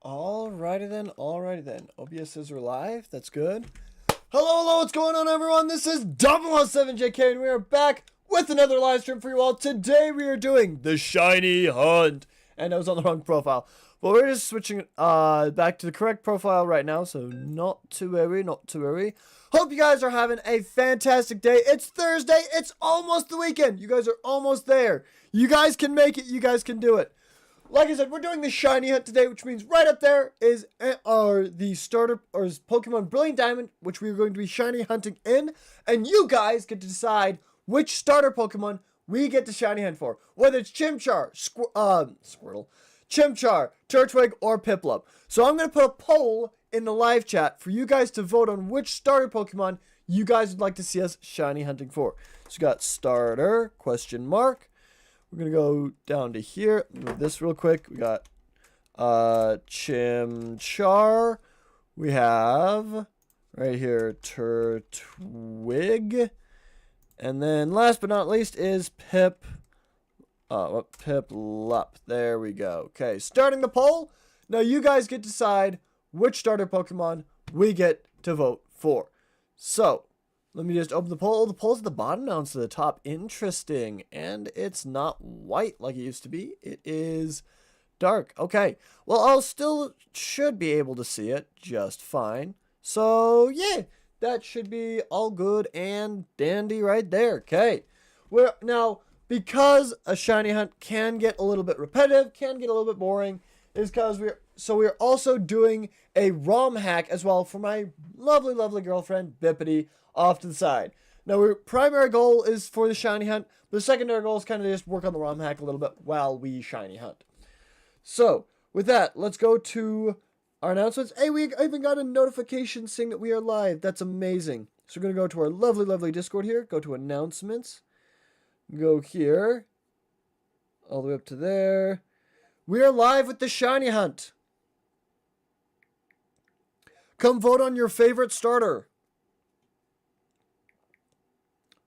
Alrighty then. OBS says we're live. That's good. Hello, what's going on, everyone? This is 007JK, and we are back with another live stream for you all. Today we are doing the Shiny Hunt. And I was on the wrong profile. But we're just switching back to the correct profile right now, so not to worry. Hope you guys are having a fantastic day. It's Thursday. It's almost the weekend. You guys are almost there. You guys can make it. You guys can do it. Like I said, we're doing the Shiny Hunt today, which means right up there is the starter, or is Pokemon Brilliant Diamond, which we're going to be Shiny Hunting in. And you guys get to decide which starter Pokemon we get to Shiny Hunt for. Whether it's Chimchar, Squirtle, Chimchar, Turtwig, or Piplup. So I'm going to put a poll in the live chat for you guys to vote on which starter Pokemon you guys would like to see us Shiny Hunting for. So we got starter, question mark. We're going to go down to here. Move this real quick. We got Chimchar. We have right here Turtwig. And then last but not least is Piplup. There we go. Okay, starting the poll. Now you guys get to decide which starter Pokemon we get to vote for. So, let me just open the poll. The poll's at the bottom now instead of the top. Interesting. And it's not white like it used to be. It is dark. Okay. Well, I'll still should be able to see it just fine. So, yeah. That should be all good and dandy right there. Okay. Now, because a Shiny Hunt can get a little bit repetitive, can get a little bit boring, is because we're also doing a ROM hack as well for my lovely girlfriend, Bippity, off to the side. Now, our primary goal is for the Shiny Hunt, but the secondary goal is kind of just work on the ROM hack a little bit while we Shiny Hunt. So, with that, let's go to our announcements. Hey, we even got a notification saying that we are live. That's amazing. So, we're going to go to our lovely Discord here, go to announcements, go here, all the way up to there. We are live with the Shiny Hunt. Come vote on your favorite starter.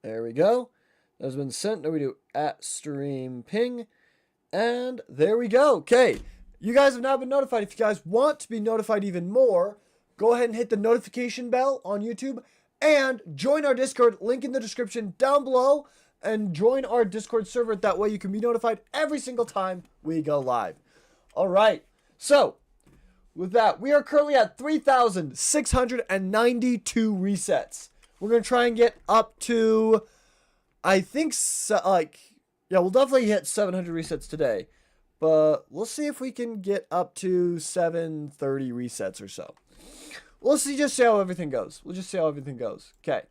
There we go. That has been sent. Now we do @stream_ping. And there we go. Okay. You guys have now been notified. If you guys want to be notified even more, go ahead and hit the notification bell on YouTube and join our Discord. Link in the description down below. And join our Discord server. That way you can be notified every single time we go live. Alright. So, with that, we are currently at 3,692 resets. We're going to try and get up to, I think, we'll definitely hit 700 resets today. But we'll see if we can get up to 730 resets or so. We'll just see how everything goes. Okay.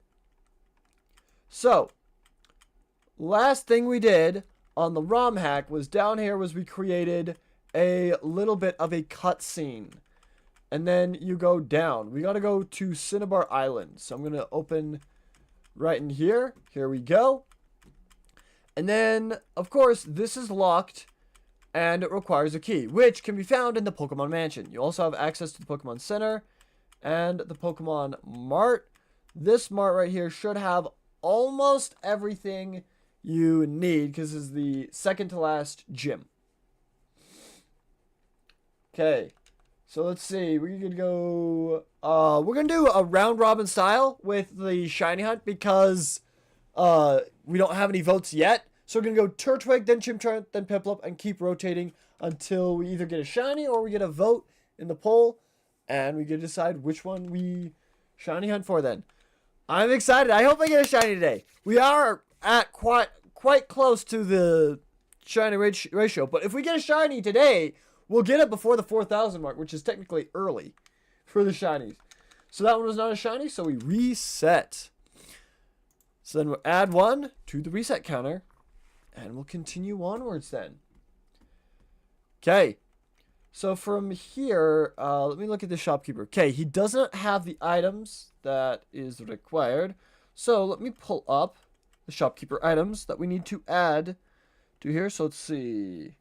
So, last thing we did on the ROM hack was down here was we created a little bit of a cutscene. And then you go down. We got to go to Cinnabar Island. So I'm going to open right in here. Here we go. And then, of course, this is locked. And it requires a key, which can be found in the Pokemon Mansion. You also have access to the Pokemon Center and the Pokemon Mart. This Mart right here should have almost everything you need, because this is the second to last gym. Okay. So let's see, we're going to go, we're going to do a round robin style with the Shiny Hunt because we don't have any votes yet. So we're going to go Turtwig, then Chimchar, then Piplup, and keep rotating until we either get a Shiny or we get a vote in the poll. And we get to decide which one we Shiny Hunt for then. I'm excited. I hope I get a Shiny today. We are at quite close to the Shiny ratio. But if we get a Shiny today, we'll get it before the 4,000 mark, which is technically early for the Shinies. So that one was not a Shiny, so we reset. So then we'll add 1 to the reset counter, and we'll continue onwards then. Okay. So from here, let me look at the shopkeeper. Okay, he doesn't have the items that is required. So let me pull up the shopkeeper items that we need to add to here. So let's see.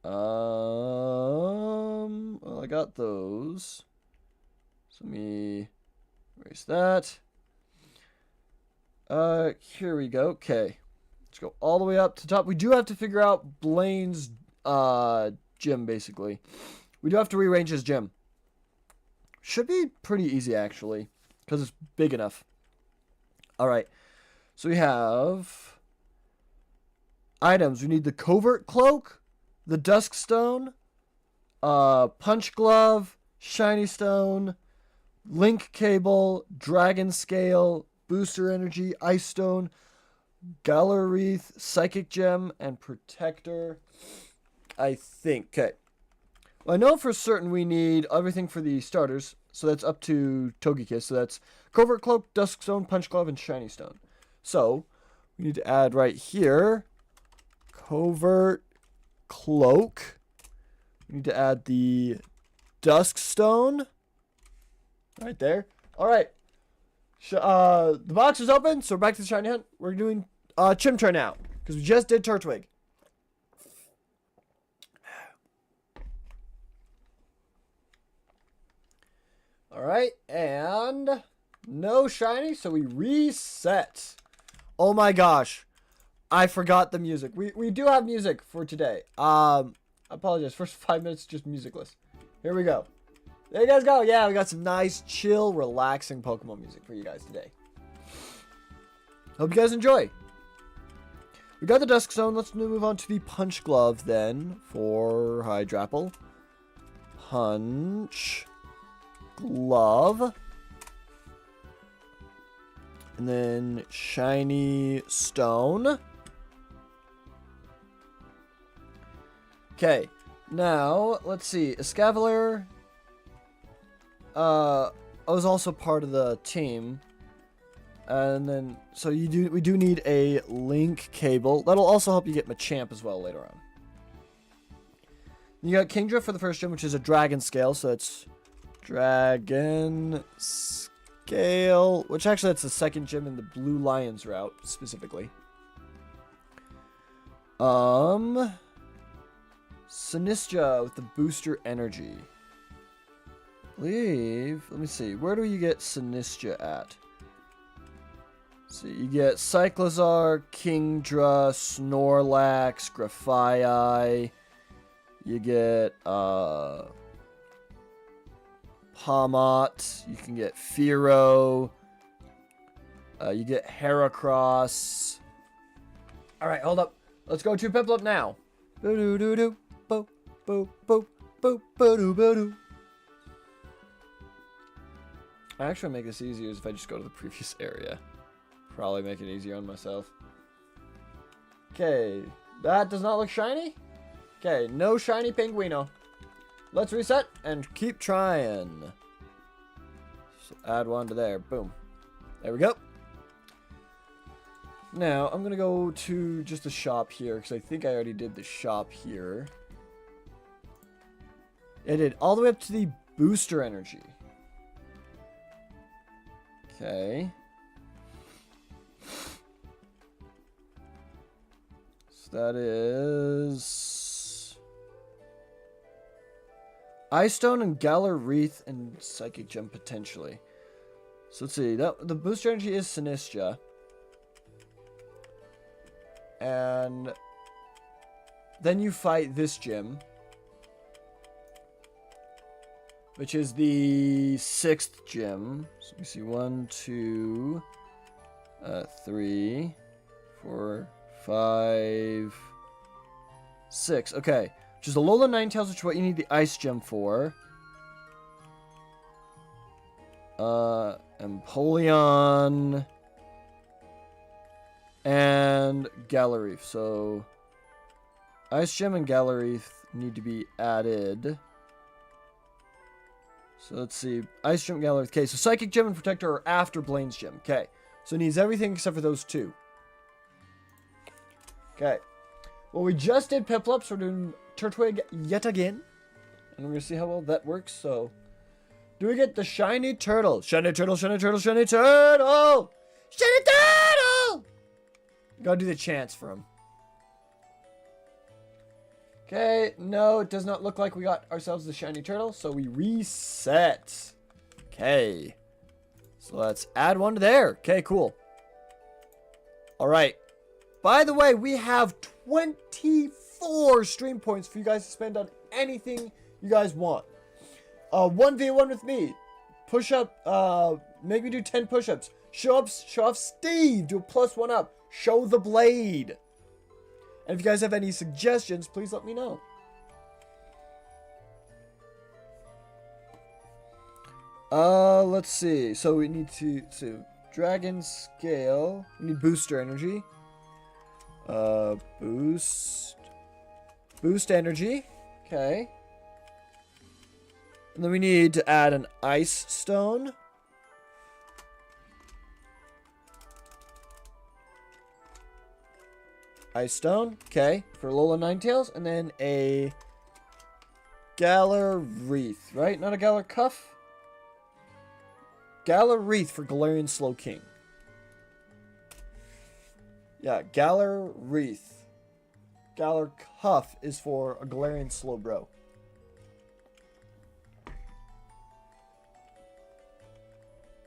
Well, I got those. So let me erase that. Here we go. Okay. Let's go all the way up to the top. We do have to figure out Blaine's gym, basically. We do have to rearrange his gym. Should be pretty easy, actually, because it's big enough. All right. So we have items. We need the covert cloak, the dusk stone, punch glove, shiny stone, link cable, dragon scale, booster energy, ice stone, galar wreath, psychic gem, and protector. I think. Okay. Well, I know for certain we need everything for the starters. So that's up to Togekiss. So that's covert cloak, dusk stone, punch glove, and shiny stone. So we need to add right here covert cloak. We need to add the dusk stone right there. All right. The box is open, so we're back to the shiny hunt. We're doing Chimchar now because we just did Turtwig. All right, and no shiny, so we reset. Oh my gosh, I forgot the music. We do have music for today. I apologize. First 5 minutes just musicless. Here we go. There you guys go. Yeah, we got some nice, chill, relaxing Pokemon music for you guys today. Hope you guys enjoy. We got the Dusk Stone. Let's move on to the Punch Glove then for Hydrapple. Punch Glove. And then Shiny Stone. Okay. Now, let's see. Escavalier. I was also part of the team. And then, so we do need a link cable. That'll also help you get Machamp as well later on. You got Kingdra for the first gym, which is a Dragon Scale. So it's Dragon Scale, which actually that's the second gym in the Blue Lions route, specifically. Sinistra with the Booster Energy. Let me see, where do you get Sinistra at? So you get Cyclizar, Kingdra, Snorlax, Grafaiai. You get Pawmot. You can get Fearow. You get Heracross. Alright, hold up. Let's go to Piplup now. Boo-doo-doo-doo. Bo-bo-bo-bo-bo-doo-bo-doo. Actually, make this easier if I just go to the previous area. Probably make it easier on myself. Okay, that does not look shiny. Okay, no shiny Pinguino. Let's reset and keep trying. So add one to there. Boom. There we go. Now, I'm going to go to just the shop here because I think I already did the shop here. I did all the way up to the Booster Energy. Okay. So that is Ice Stone and Galar Wreath and Psychic Gem potentially. So let's see. The Booster Energy is Sinistra. And then you fight this gym, which is the 6th gym. So we see 1, 2, 3, 4, 5, 6. Okay. Which is the Alolan Ninetales, which is what you need the Ice Gem for. Empoleon. And Galar. So Ice Gem and Galar need to be added. So let's see. Ice Gem, Galar. Okay, so Psychic Gem and Protector are after Blaine's Gem. Okay. So it needs everything except for those two. Okay. Well, we just did Piplup, so we're doing Turtwig yet again. And we're going to see how well that works. So, do we get the Shiny Turtle? Shiny Turtle, Shiny Turtle, Shiny Turtle! Shiny Turtle! Gotta do the chants for him. Okay, no, it does not look like we got ourselves the Shiny Turtle, so we reset. Okay. So let's add one to there. Okay, cool. Alright. By the way, we have 24 stream points for you guys to spend on anything you guys want. 1v1 with me. Push up. Make me do 10 push-ups. Show off Steve. Do a +1 up. Show the blade. And if you guys have any suggestions, please let me know. Let's see. So we need to dragon scale. We need booster energy. Boost energy. Okay. And then we need to add an ice stone. Ice stone. Okay. For Lola Ninetales. And then a Galar Wreath. Right? Not a Galar Cuff? Galar Wreath for Galarian Slow King. Yeah, Galar Wreath. Galar Cuff is for a Galarian Slow Bro.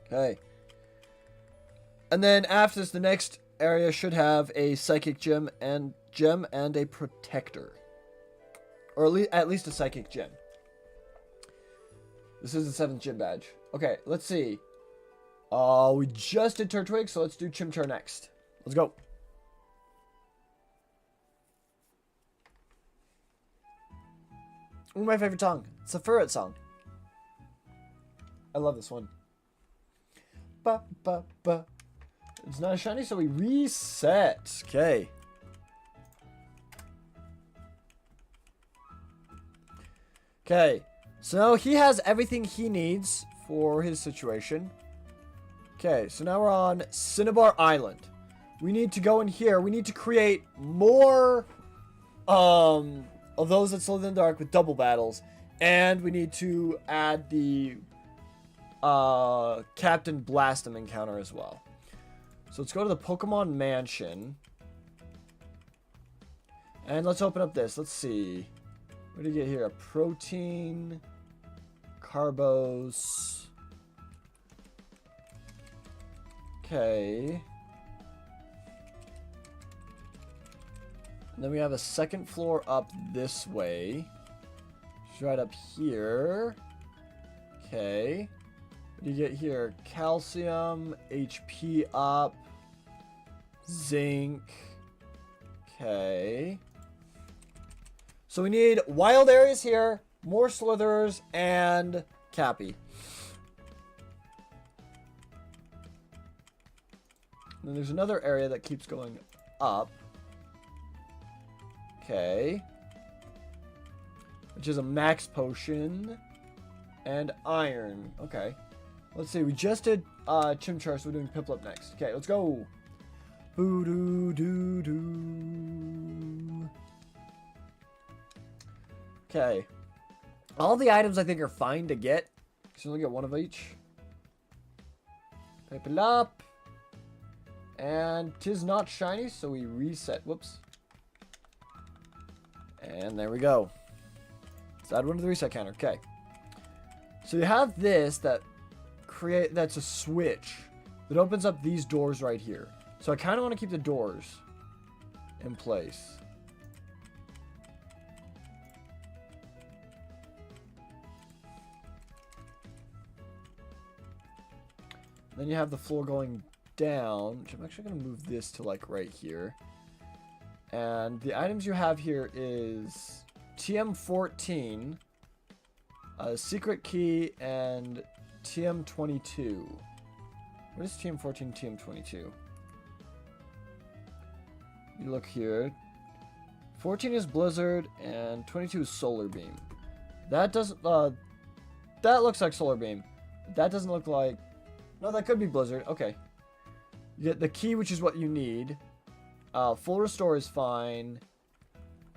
Okay. And then after this, the next area should have a Psychic Gem and a Protector. Or at least a Psychic Gem. This is the 7th gym badge. Okay, let's see. We just did Turtwig, so let's do Chimchar next. Let's go. Ooh, my favorite song. It's a Furret song. I love this one. Ba, ba, ba. It's not a shiny, so we reset. Okay. Okay. So now he has everything he needs for his situation. Okay, so now we're on Cinnabar Island. We need to go in here. We need to create more of those that slither in the dark with double battles. And we need to add the Captain Blastum encounter as well. So let's go to the Pokemon Mansion. And let's open up this. Let's see. What do you get here? A protein, carbos. Okay. And then we have a second floor up this way. It's right up here. Okay. What do you get here? Calcium, HP up, zinc. Okay. So we need wild areas here, more slitherers, and Cappy. And then there's another area that keeps going up. Okay. Which is a max potion and iron. Okay. Let's see. We just did Chimchar, so we're doing Piplup next. Okay, let's go. Boo-doo-doo-doo. Okay. All the items I think are fine to get. So you only get one of each. Piplup. And 'tis not shiny, so we reset. Whoops. And there we go. Let's add one to the reset counter. Okay. So you have this that's a switch that opens up these doors right here. So I kind of want to keep the doors in place. Then you have the floor going down, which I'm actually going to move this to like right here. And the items you have here is TM14, a secret key, and TM22. What is TM14, TM22? You look here. 14 is Blizzard, and 22 is Solar Beam. That doesn't, that looks like Solar Beam. That doesn't look like, no, that could be Blizzard. Okay. You get the key, which is what you need. Full restore is fine.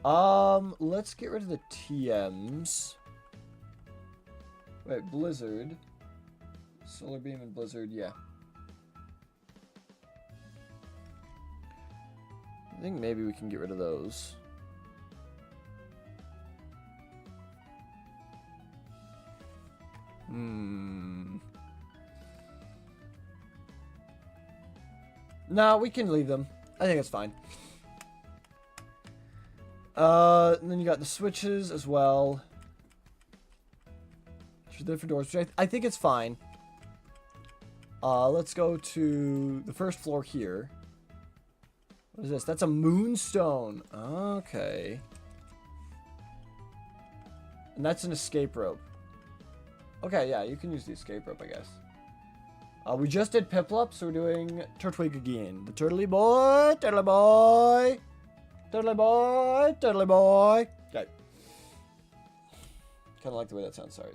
Let's get rid of the TMs. Wait, Blizzard. Solar Beam and Blizzard, yeah. I think maybe we can get rid of those. No, we can leave them. I think it's fine. And then you got the switches as well. Which are different doors, which I think it's fine. Let's go to the first floor here. What is this? That's a moonstone. Okay. And that's an escape rope. Okay, yeah, you can use the escape rope, I guess. We just did Piplup, so we're doing Turtwig again. The turtly boy, turtly boy, turtly boy, turtly boy. Okay. Kind of like the way that sounds, sorry.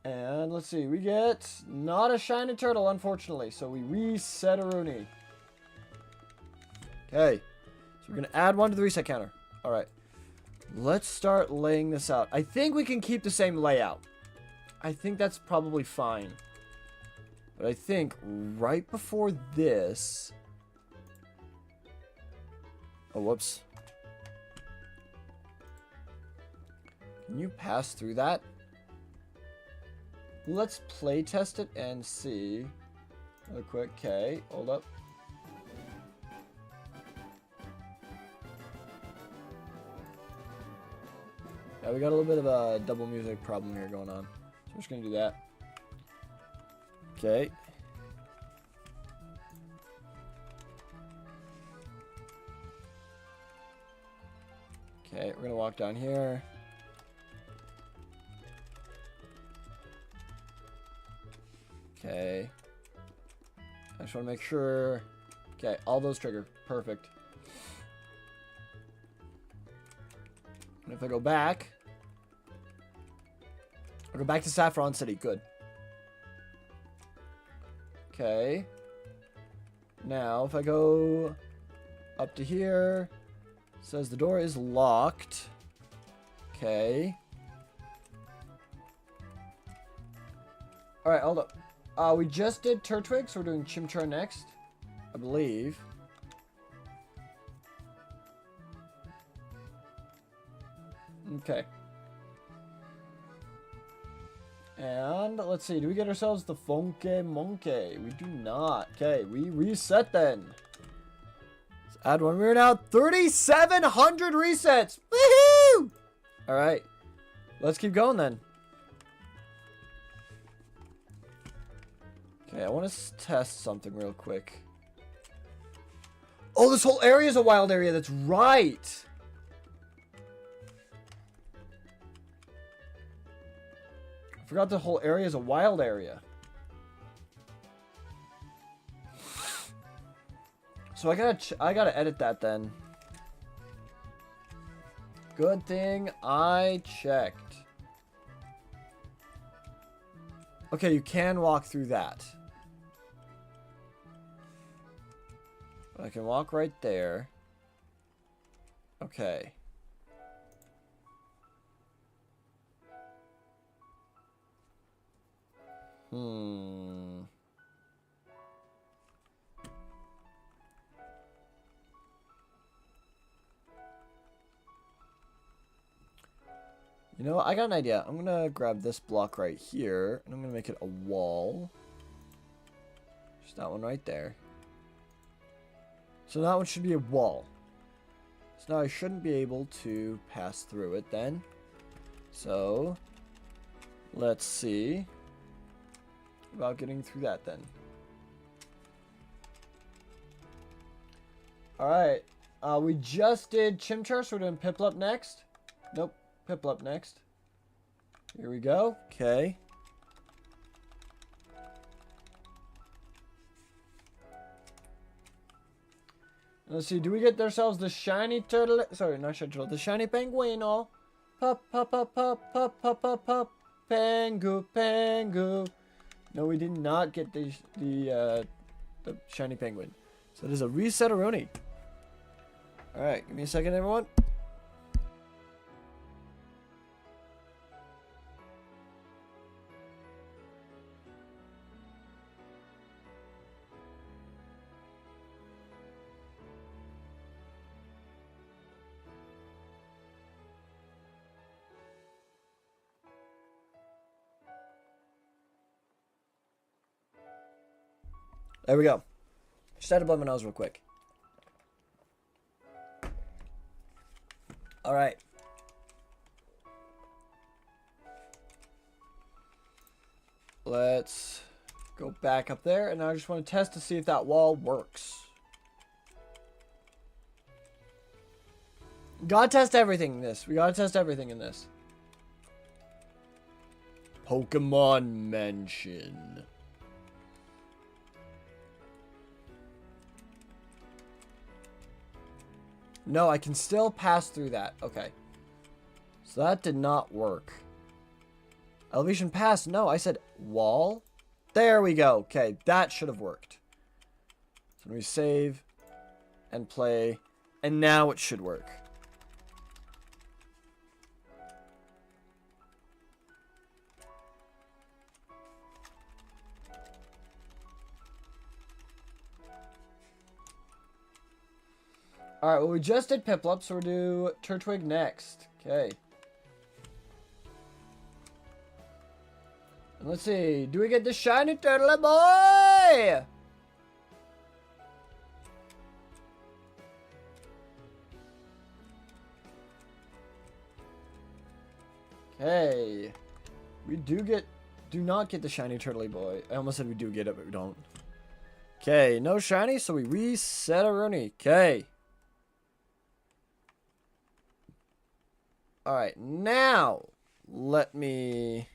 And let's see, we get not a shiny turtle, unfortunately, so we reset a Rooney. Okay, so we're going to add one to the reset counter. All right, let's start laying this out. I think we can keep the same layout. I think that's probably fine. But I think right before this... Oh, whoops. Can you pass through that? Let's play test it and see. Real quick. Okay, hold up. Yeah, we got a little bit of a double music problem here going on. So we're just going to do that. Okay. Okay, we're going to walk down here. Okay. I just want to make sure. Okay, all those trigger. Perfect. And if I go back, I'll go back to Saffron City. Good. Okay. Now, if I go up to here, it says the door is locked. Okay. Alright, hold up. We just did Turtwig, so we're doing Chimchar next, I believe. Okay. And let's see, do we get ourselves the Funky Monkey? We do not. Okay, we reset then. Let's add one. We're now 3,700 resets. Woohoo! Alright. Let's keep going then. Okay, I want to test something real quick. Oh, this whole area is a wild area. That's right. I forgot the whole area is a wild area. So I gotta edit that then. Good thing I checked. Okay, you can walk through that. I can walk right there. Okay. You know, I got an idea. I'm gonna grab this block right here, and I'm gonna make it a wall. Just that one right there. So that one should be a wall. So now I shouldn't be able to pass through it then. So, let's see about getting through that then. Alright, we just did Chimchar, so we're doing Piplup next. Nope, Piplup next. Here we go. Okay. Let's see, do we get ourselves the shiny turtle? Sorry, not shiny turtle. The shiny penguino. Pop, pop, pop, pop, pop, pop, pop, pop. Pengu, pengu. No, we did not get the shiny penguin. So there's a reset-a-roni. Alright, give me a second, everyone. There we go. Just had to blow my nose real quick. Alright. Let's go back up there, and I just want to test to see if that wall works. Gotta test everything in this. We gotta test everything in this. Pokemon Mansion. No, I can still pass through that. Okay. So that did not work. Elevation pass. No, I said wall. There we go. Okay, that should have worked. So we save and play, and now it should work. Alright, well, we just did Piplup, so we'll do Turtwig next. Okay. And let's see. Do we get the shiny turtle boy? Okay. We do not get the shiny turtle boy. I almost said we do get it, but we don't. Okay, no shiny, so we reset a Rooney. Okay. Alright, now let me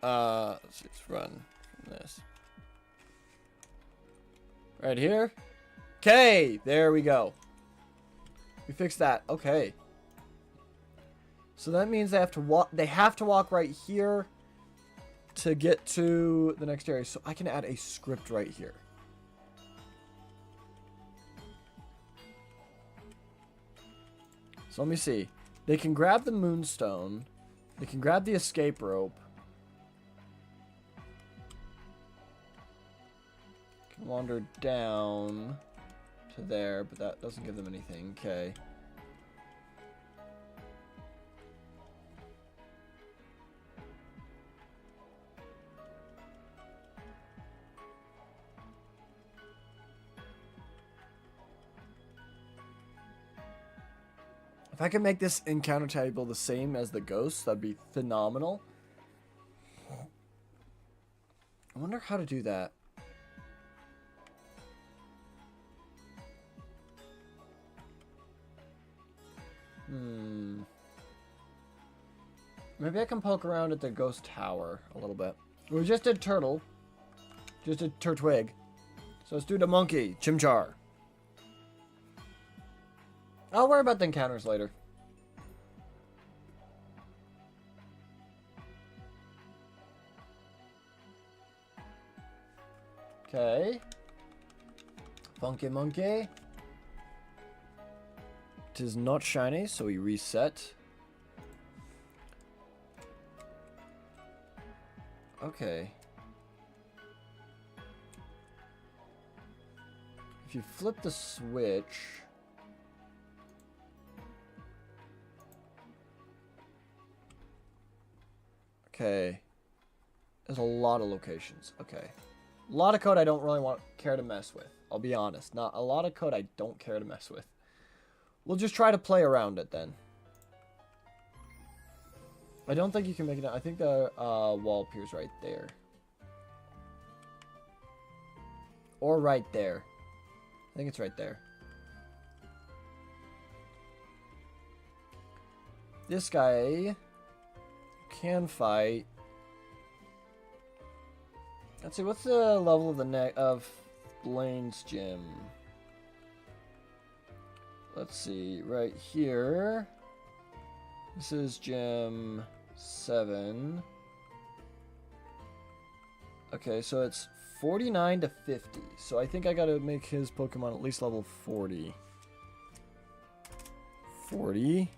let's run from this. Right here. Okay, there we go. We fixed that. Okay. So that means they have to walk right here to get to the next area. So I can add a script right here. So let me see. They can grab the moonstone. They can grab the escape rope. Can wander down to there, but that doesn't give them anything. Okay. If I could make this encounter table the same as the ghosts, that'd be phenomenal. I wonder how to do that. Maybe I can poke around at the ghost tower a little bit. We just did turtle. Just did Turtwig. So let's do the monkey. Chimchar. I'll worry about the encounters later. Okay. Funky monkey. It is not shiny, so we reset. Okay. If you flip the switch... Okay. There's a lot of locations. Okay. A lot of code I don't really care to mess with. I'll be honest. Not a lot of code I don't care to mess with. We'll just try to play around it then. I don't think you can make it. I think the wall appears right there. Or right there. I think it's right there. This guy can fight. Let's see, what's the level of of Blaine's gym? Let's see, right here. This is gym 7. Okay, so it's 49 to 50. So I think I gotta make his Pokemon at least level 40. 40.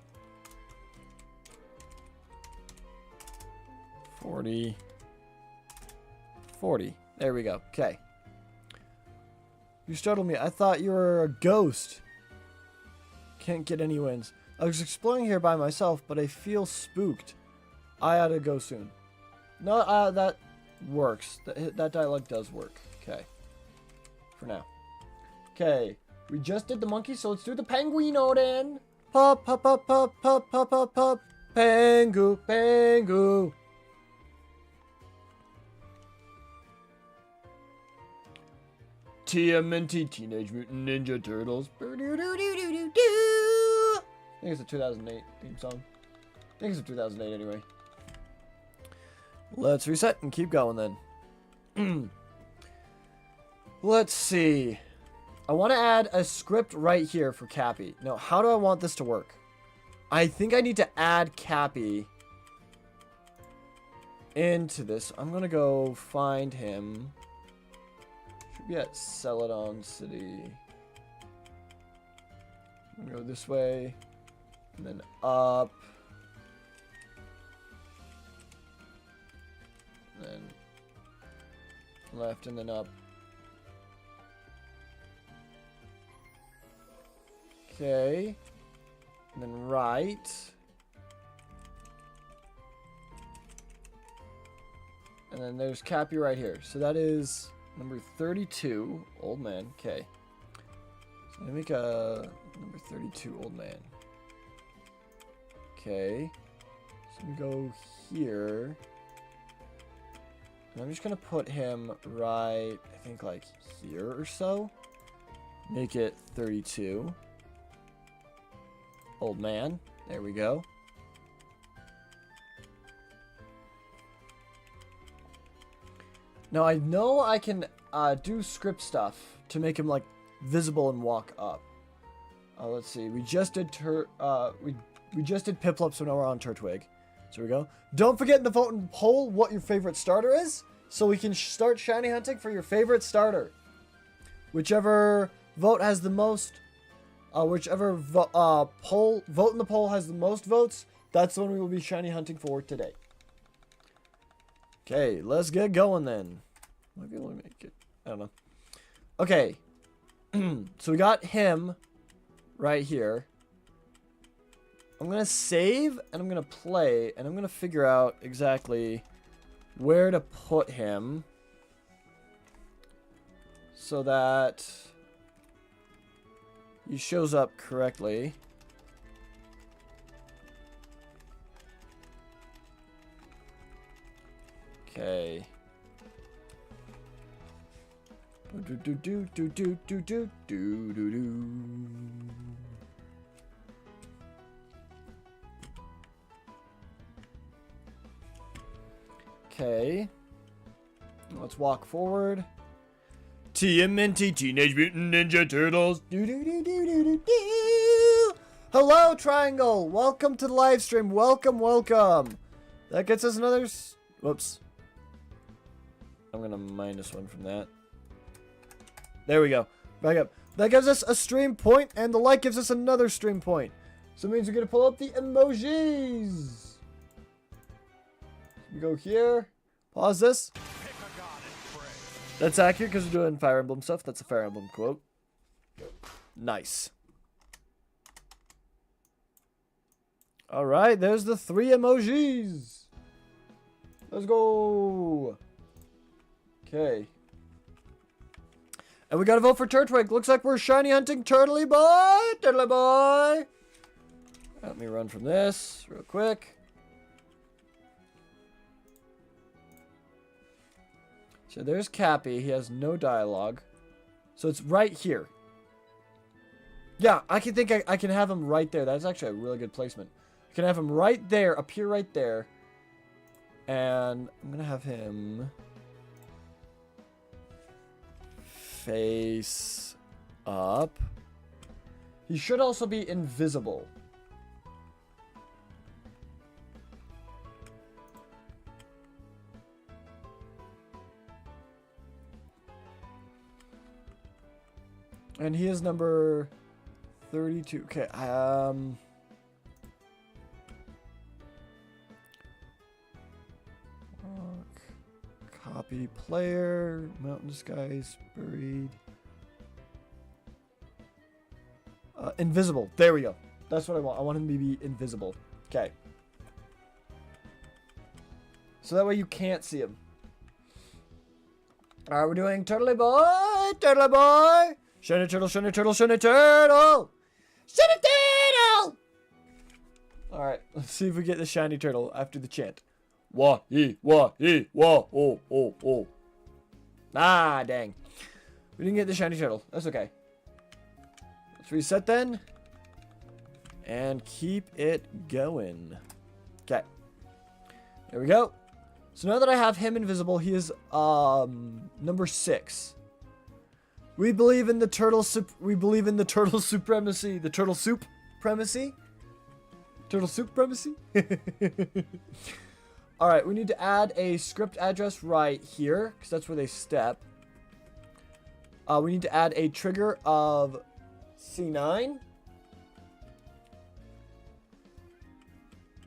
40. 40. There we go. Okay. You startled me. I thought you were a ghost. Can't get any wins. I was exploring here by myself, but I feel spooked. I ought to go soon. No, that works. That dialogue does work. Okay. For now. Okay. We just did the monkey, so let's do the penguino then. Pop, pop, pop, pop, pop, pop, pop, pop. Pengu, pengu. TMNT, Teenage Mutant Ninja Turtles. I think it's a 2008 theme song. I think it's a 2008 anyway. Let's reset and keep going then. Let's see. I want to add a script right here for Cappy. Now, how do I want this to work? I think I need to add Cappy into this. I'm going to go find him. Should be at Celadon City. I'm going to go this way. And then up. And then left and then up. Okay. And then right. And then there's Cappy right here. So that is number 32, old man. Okay. So I'm going to make a number 32, old man. Okay. So we go here. And I'm just going to put him right, I think like here or so. Make it 32. Old man. There we go. Now I know I can do script stuff to make him like visible and walk up. Let's see. We just did we just did Piplup, so now we're on Turtwig. So here we go. Don't forget in the vote and poll what your favorite starter is, so we can start shiny hunting for your favorite starter. Whichever vote has the most, whichever vote in the poll has the most votes, that's the one we will be shiny hunting for today. Okay, let's get going then. Might be able to make it. I don't know. Okay. So we got him right here. I'm going to save and I'm going to play and I'm going to figure out exactly where to put him so that he shows up correctly. Okay. Okay. Let's walk forward. TMNT, Teenage Mutant Ninja Turtles. Hello, Triangle. Welcome to the live stream. Welcome, welcome. That gets us another... Whoops. I'm going to -1 from that. There we go. Back up. That gives us a stream point, and the like gives us another stream point. So it means we're going to pull up the emojis. We go here. Pause this. That's accurate because we're doing Fire Emblem stuff. That's a Fire Emblem quote. Nice. Alright, there's the 3 emojis. Let's go. Okay. And we gotta vote for Turtwig. Looks like we're shiny hunting Turtley Boy. Turtley Boy. Let me run from this real quick. So there's Cappy. He has no dialogue. So it's right here. Yeah, I can have him right there. That's actually a really good placement. I can have him right there, appear right there. And I'm going to have him face up. He should also be invisible. And he is number 32. Okay, copy player, mountain skies, buried. Invisible. There we go. That's what I want. I want him to be invisible. Okay. So that way you can't see him. Alright, we're doing Turtley Boy! Turtley Boy! Shiny turtle, shiny turtle, shiny turtle! Shiny turtle! Alright, let's see if we get the shiny turtle after the chant. Wah, he, wah, oh, oh, oh. Ah, dang. We didn't get the shiny turtle. That's okay. Let's reset then. And keep it going. Okay. There we go. So now that I have him invisible, he is number 6. We believe in the turtle supremacy. The turtle soup supremacy. Turtle soup supremacy. All right, we need to add a script address right here because that's where they step. We need to add a trigger of C9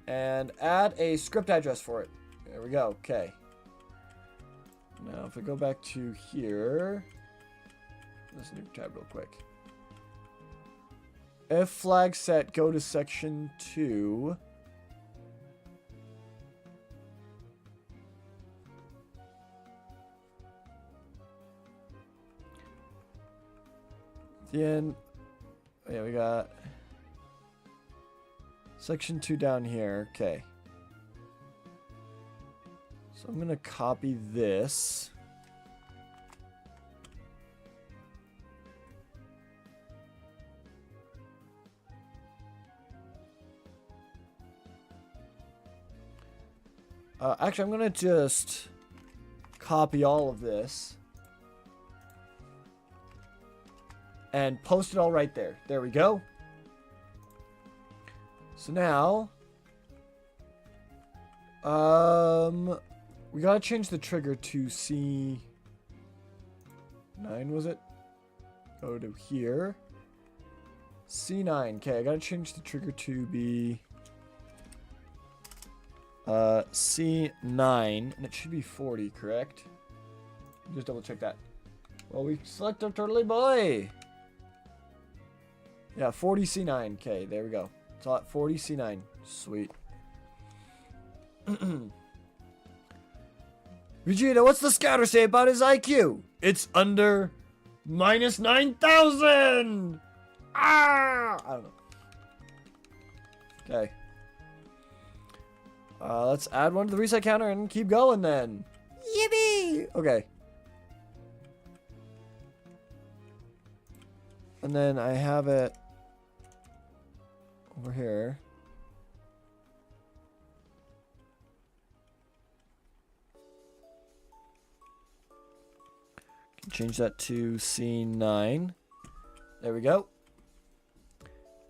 and add a script address for it. There we go. Okay. Now, if I go back to here, let's new tab real quick. If flag set, go to section 2. Then, yeah, we got section 2 down here. Okay. So I'm going to copy this. Actually, I'm going to just copy all of this and post it all right there. There we go. So now, we gotta change the trigger to C9, was it? Go to here. C9. Okay, I gotta change the trigger to be C9, and it should be 40, correct? Just double check that. Well, we select our turtley boy. Yeah, 40 C9. Okay, there we go. It's all at 40 C9. Sweet. Vegeta, what's the scouter say about his IQ? It's under minus 9,000! Ah! I don't know. Okay. Let's add one to the reset counter and keep going then. Yippee! Okay. And then I have it over here. Change that to C9. There we go.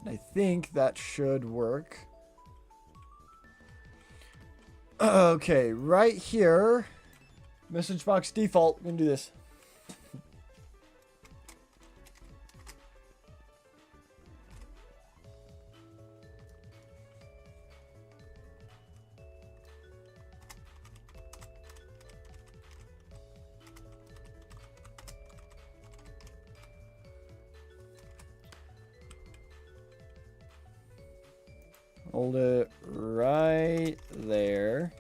And I think that should work. Okay, right here. Message box default. I'm gonna do this. Hold it right there.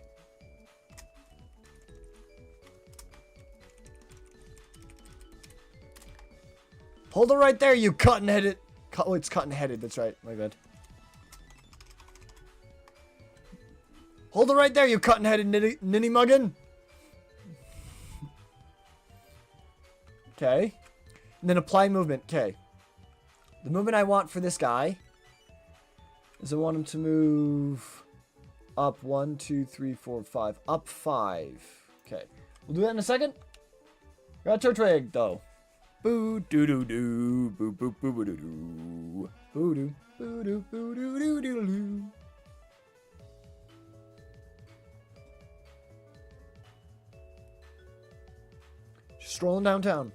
Hold it right there, you cotton-headed. Oh, it's cotton-headed. That's right. My bad. Hold it right there, you cotton-headed ninny muggin. Okay. And then apply movement. Okay. The movement I want for this guy is I want him to move up 1, 2, 3, 4, 5. Up 5. Okay. We'll do that in a second. Got a twig though. Boo doo doo doo. Boo boo boo boo doo doo. Boo doo boo doo boo doo doo doo doo. Just strolling downtown.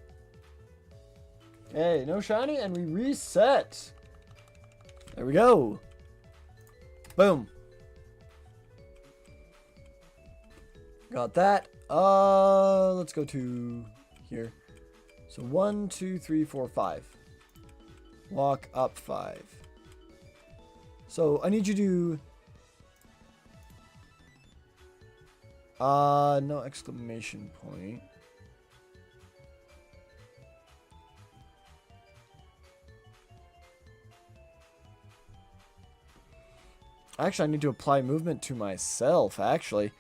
Hey, no shiny, and we reset. There we go. Boom. Got that. Let's go to here. So 1, 2, 3, 4, 5. Walk up 5. So I need you to no exclamation point. Actually, I need to apply movement to myself, actually.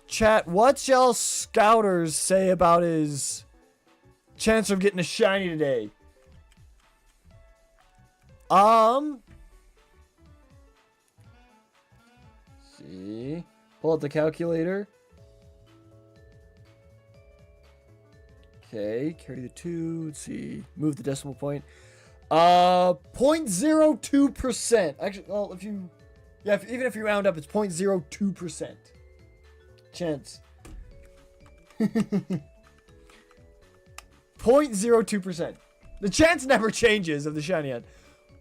Chat, what's y'all scouters say about his chance of getting a shiny today. See. Pull out the calculator. Okay, carry the 2. Let's see. Move the decimal point. 0.02%. Actually, well, if you... Yeah, even if you round up, it's 0.02%. Chance. 0.02%. The chance never changes of the shiny head.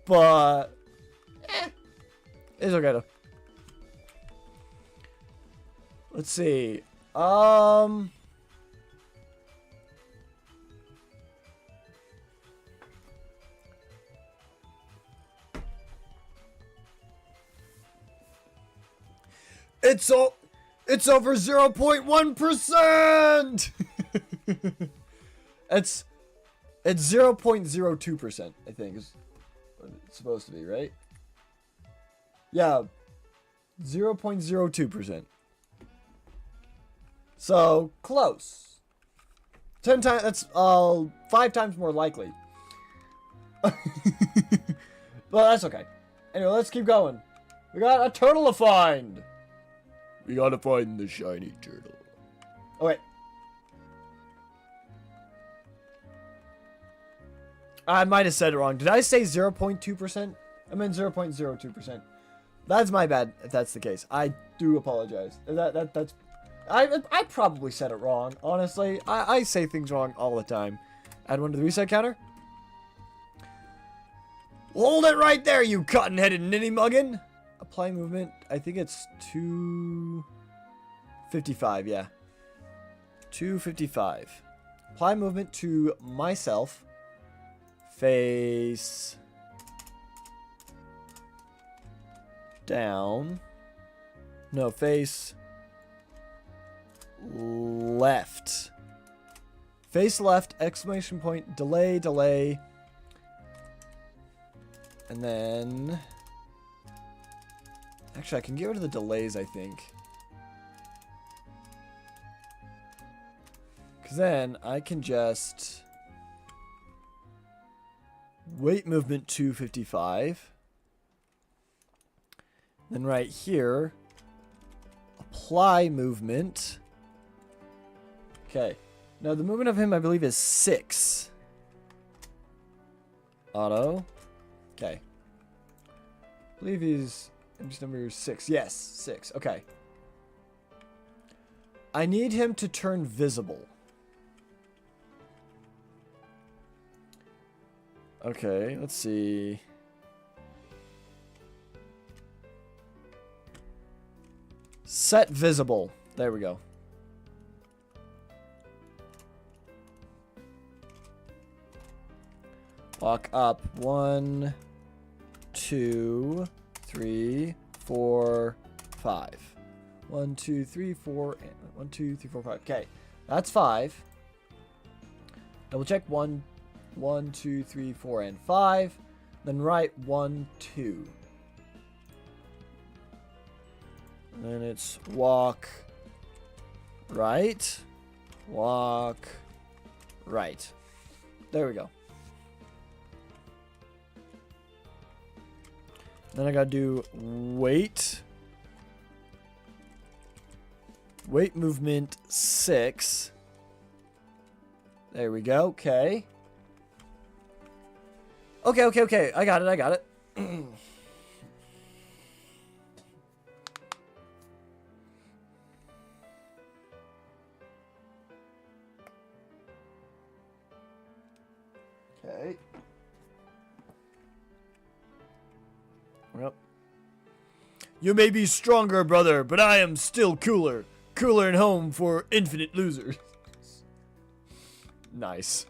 But... it's okay though. Let's see. It's over 0.1%. It's 0.02%, I think is what it's supposed to be, right? Yeah. 0.02%. So close. 10 times, that's 5 times more likely. But that's okay. Anyway, let's keep going. We got a turtle to find. We gotta find the shiny turtle. Oh, wait. I might have said it wrong. Did I say 0.2%? I meant 0.02%. That's my bad, if that's the case. I do apologize. That's... I probably said it wrong, honestly. I say things wrong all the time. Add 1 to the reset counter. Hold it right there, you cotton-headed ninny-muggin! Apply movement. I think it's 255, yeah. 255. Apply movement to myself. Face down. No, face left. Face left, exclamation point, delay, delay. And then... Actually, I can get rid of the delays, I think. Because then I can just... Weight movement 255. Then right here, apply movement. Okay. Now the movement of him, I believe, is 6. Auto. Okay. I believe he's number 6. Yes, 6. Okay. I need him to turn visible. Okay, let's see. Set visible. There we go. Walk up. 1, 2, 3, 4, 5. 1, 2, 3, 4, and 1, 2, 3, 4, 5. Okay, that's 5. Double check 1, 2, 3, 4, and 5. Then right 1, 2. And then it's walk right, walk right. There we go. Then I gotta do weight. Weight movement 6. There we go. Okay. Okay. I got it. Okay. Well. You may be stronger, brother, but I am still cooler. Cooler and home for infinite losers. Nice.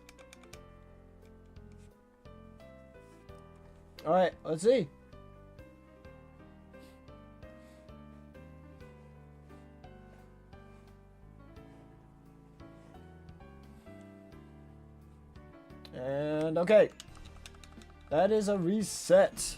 Alright, let's see. And okay. That is a reset.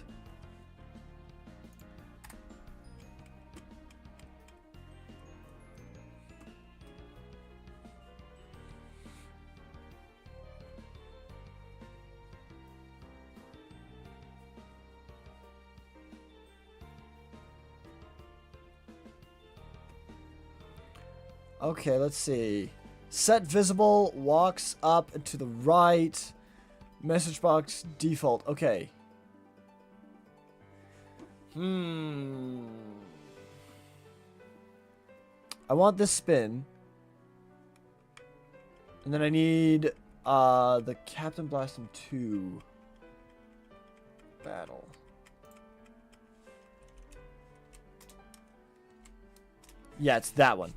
Okay, let's see. Set visible, walks up and to the right. Message box default. Okay. I want this spin. And then I need the Captain Blossom 2 battle. Yeah, it's that one.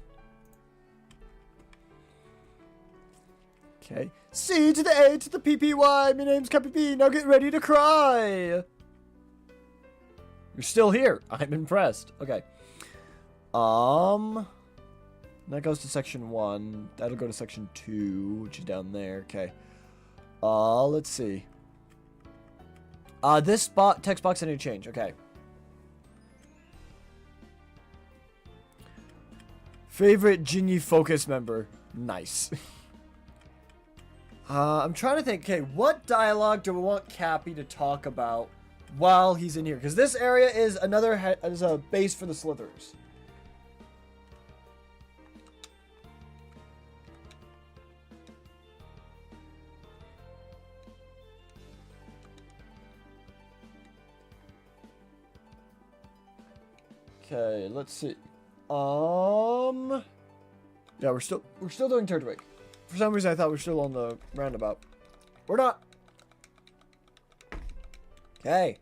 Okay. C to the A to the PPY. My name's Cappy B. Now get ready to cry. You're still here. I'm impressed. Okay. That goes to section 1. That'll go to section 2, which is down there. Okay. Let's see. This text box I need to change. Okay. Favorite Genie Focus member. Nice. I'm trying to think. Okay, what dialogue do we want Cappy to talk about while he's in here? Because this area is is a base for the Slithers. Okay, let's see. Yeah, we're still doing Turtwig. For some reason, I thought we were still on the roundabout. We're not. Okay.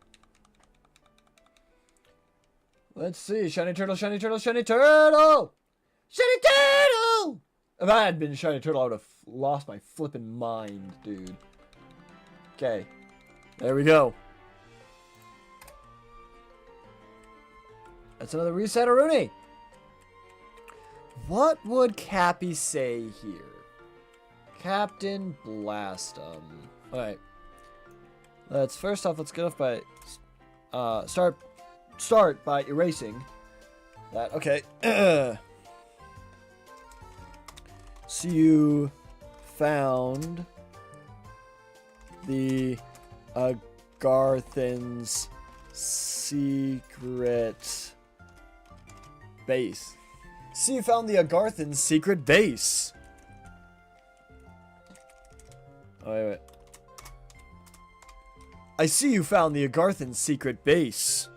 Let's see. Shiny turtle, shiny turtle, shiny turtle! Shiny turtle! If I had been shiny turtle, I would have lost my flippin' mind, dude. Okay. There we go. That's another reset, Rooney. What would Cappy say here? Captain Blastum. Alright. First off, let's get off by start by erasing that. Okay. So you found the Garthan's secret base. So you found the Agarthan's secret base. Oh, wait. I see you found the Agarthan's secret base.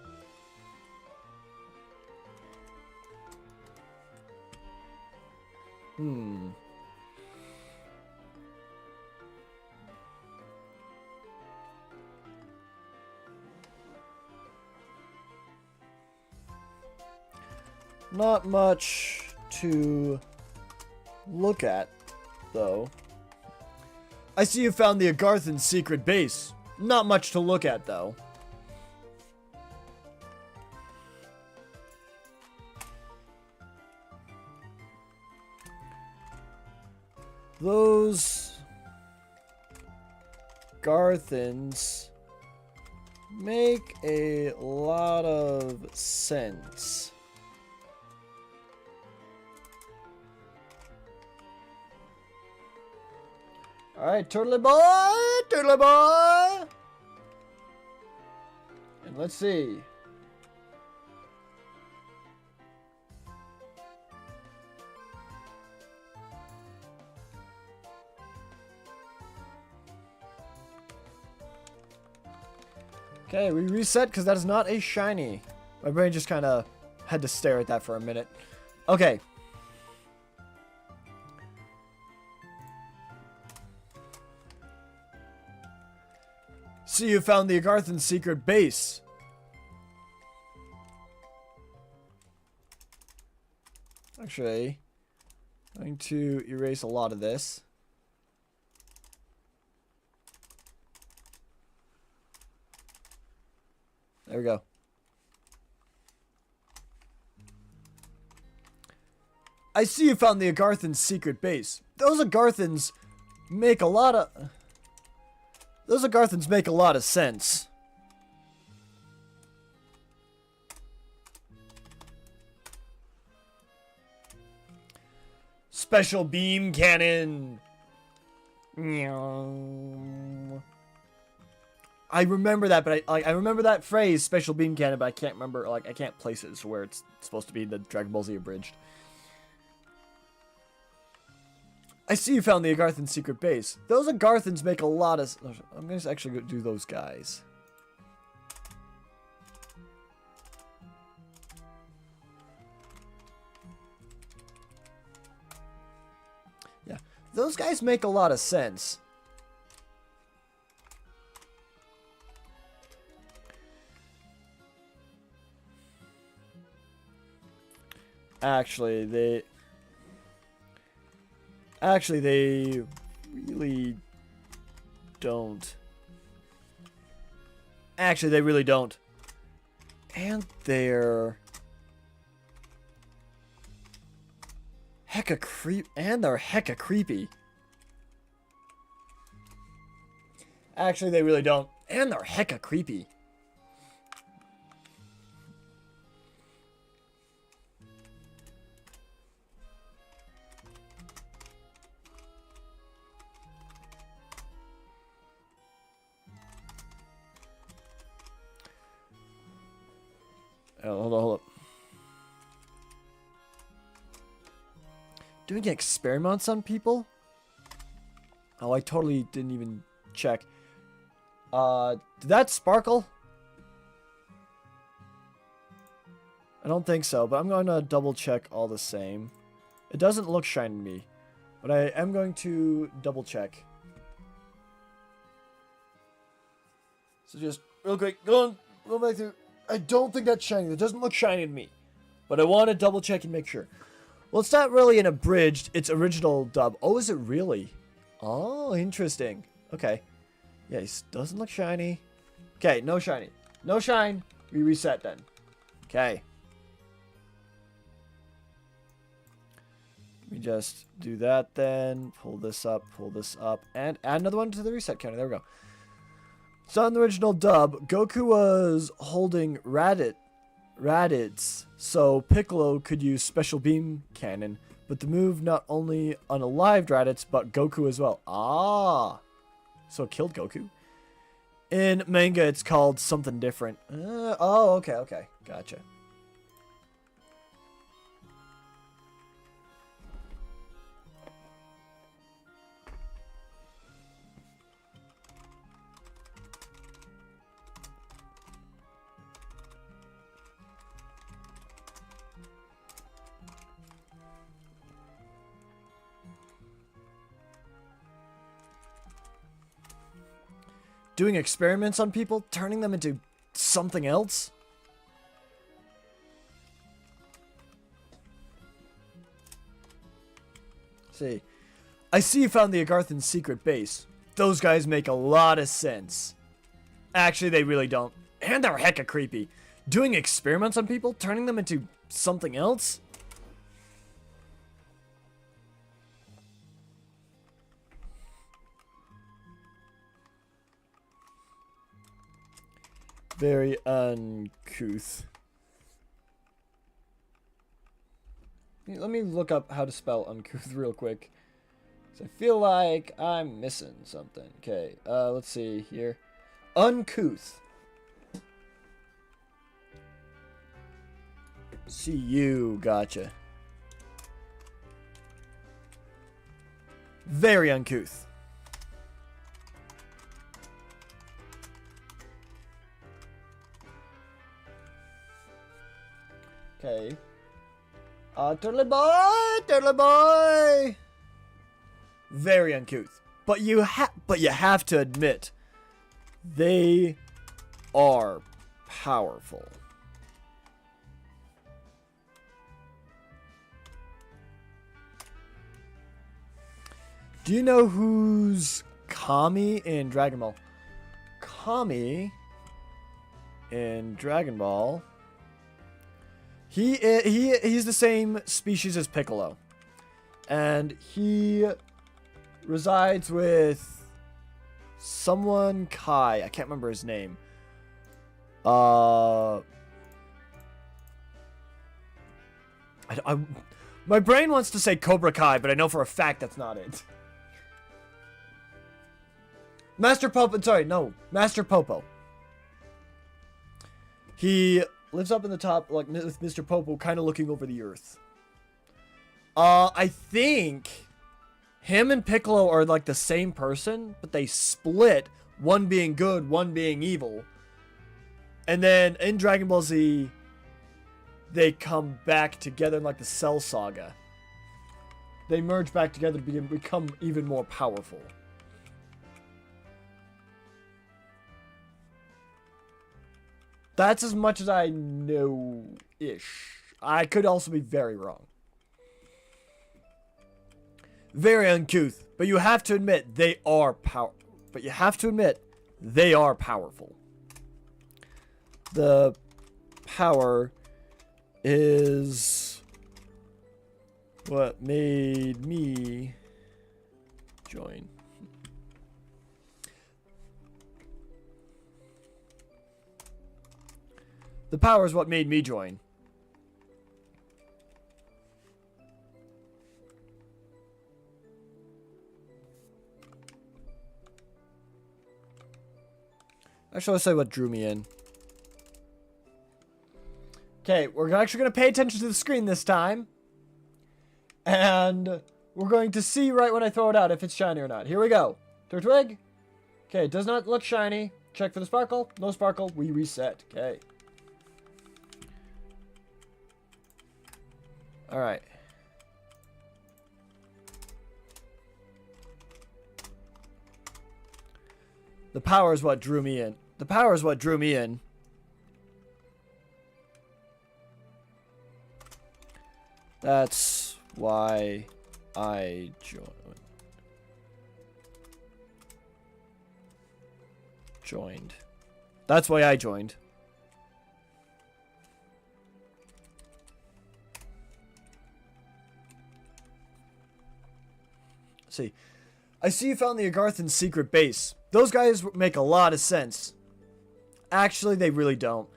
Not much to look at, though. I see you found the Agarthan's secret base. Not much to look at, though. Those Garthans make a lot of sense. Alright, Turtle Boy! Turtle Boy! And let's see. Okay, we reset because that is not a shiny. My brain just kind of had to stare at that for a minute. Okay. So you found the Agarthan's secret base. Actually, I'm going to erase a lot of this. There we go. I see you found the Agarthan's secret base. Those Agarthans make a lot of sense. Special beam cannon. I remember that, but I remember that phrase, special beam cannon, but I can't remember, like, I can't place it to where it's supposed to be the Dragon Ball Z abridged. I see you found the Agarthan secret base. Those Agarthans make a lot of... I'm going to actually go do those guys. Yeah, those guys make a lot of sense. Actually, they really don't. Actually, they really don't. And they're hecka creepy. Actually, they really don't. And they're hecka creepy. Oh, hold up. Doing experiments on people? Oh, I totally didn't even check. Did that sparkle? I don't think so, but I'm going to double check all the same. It doesn't look shiny to me, but I am going to double check. So just real quick, go back to... I don't think that's shiny. It doesn't look shiny to me. But I want to double check and make sure. Well, it's not really an abridged. It's original dub. Oh, is it really? Oh, interesting. Okay. Yeah, it doesn't look shiny. Okay, no shiny. No shine. We reset then. Okay. We just do that then. Pull this up, and add another one to the reset counter. There we go. So on the original dub, Goku was holding Raditz, so Piccolo could use Special Beam Cannon, but the move not only unalived Raditz, but Goku as well. Ah, so it killed Goku. In manga, it's called something different. Oh, okay, gotcha. Doing experiments on people, turning them into something else? See, I see you found the Agarthan secret base. Those guys make a lot of sense. Actually, they really don't. And they're hecka creepy. Doing experiments on people, turning them into something else? Very uncouth. Let me look up how to spell uncouth real quick. I feel like I'm missing something. Okay, let's see here. Uncouth. See you, gotcha. Very uncouth. Okay. Turtle boy! Very uncouth. But you have to admit, they are powerful. Do you know who's Kami in Dragon Ball? Kami in Dragon Ball. He's the same species as Piccolo, and he resides with someone Kai. I can't remember his name. My brain wants to say Cobra Kai, but I know for a fact that's not it. Master Popo. Sorry, no, Master Popo. He lives up in the top, like, with Mr. Popo kind of looking over the earth. I think Him and Piccolo are like the same person, but they split, one being good, one being evil. And then in Dragon Ball Z, they come back together in like the Cell Saga. They merge back together to become even more powerful. That's as much as I know-ish. I could also be very wrong. Very uncouth, but you have to admit they are powerful. The power is what made me join. The power is what made me join. Actually, let's say what drew me in. Okay, we're actually going to pay attention to the screen this time. And we're going to see right when I throw it out if it's shiny or not. Here we go. Turtwig. Okay, it does not look shiny. Check for the sparkle. No sparkle. We reset. Okay. Alright. The power is what drew me in. The power is what drew me in. That's why I joined. That's why I joined. See, I see you found the Agarthan's secret base. Those guys make a lot of sense. Actually, they really don't.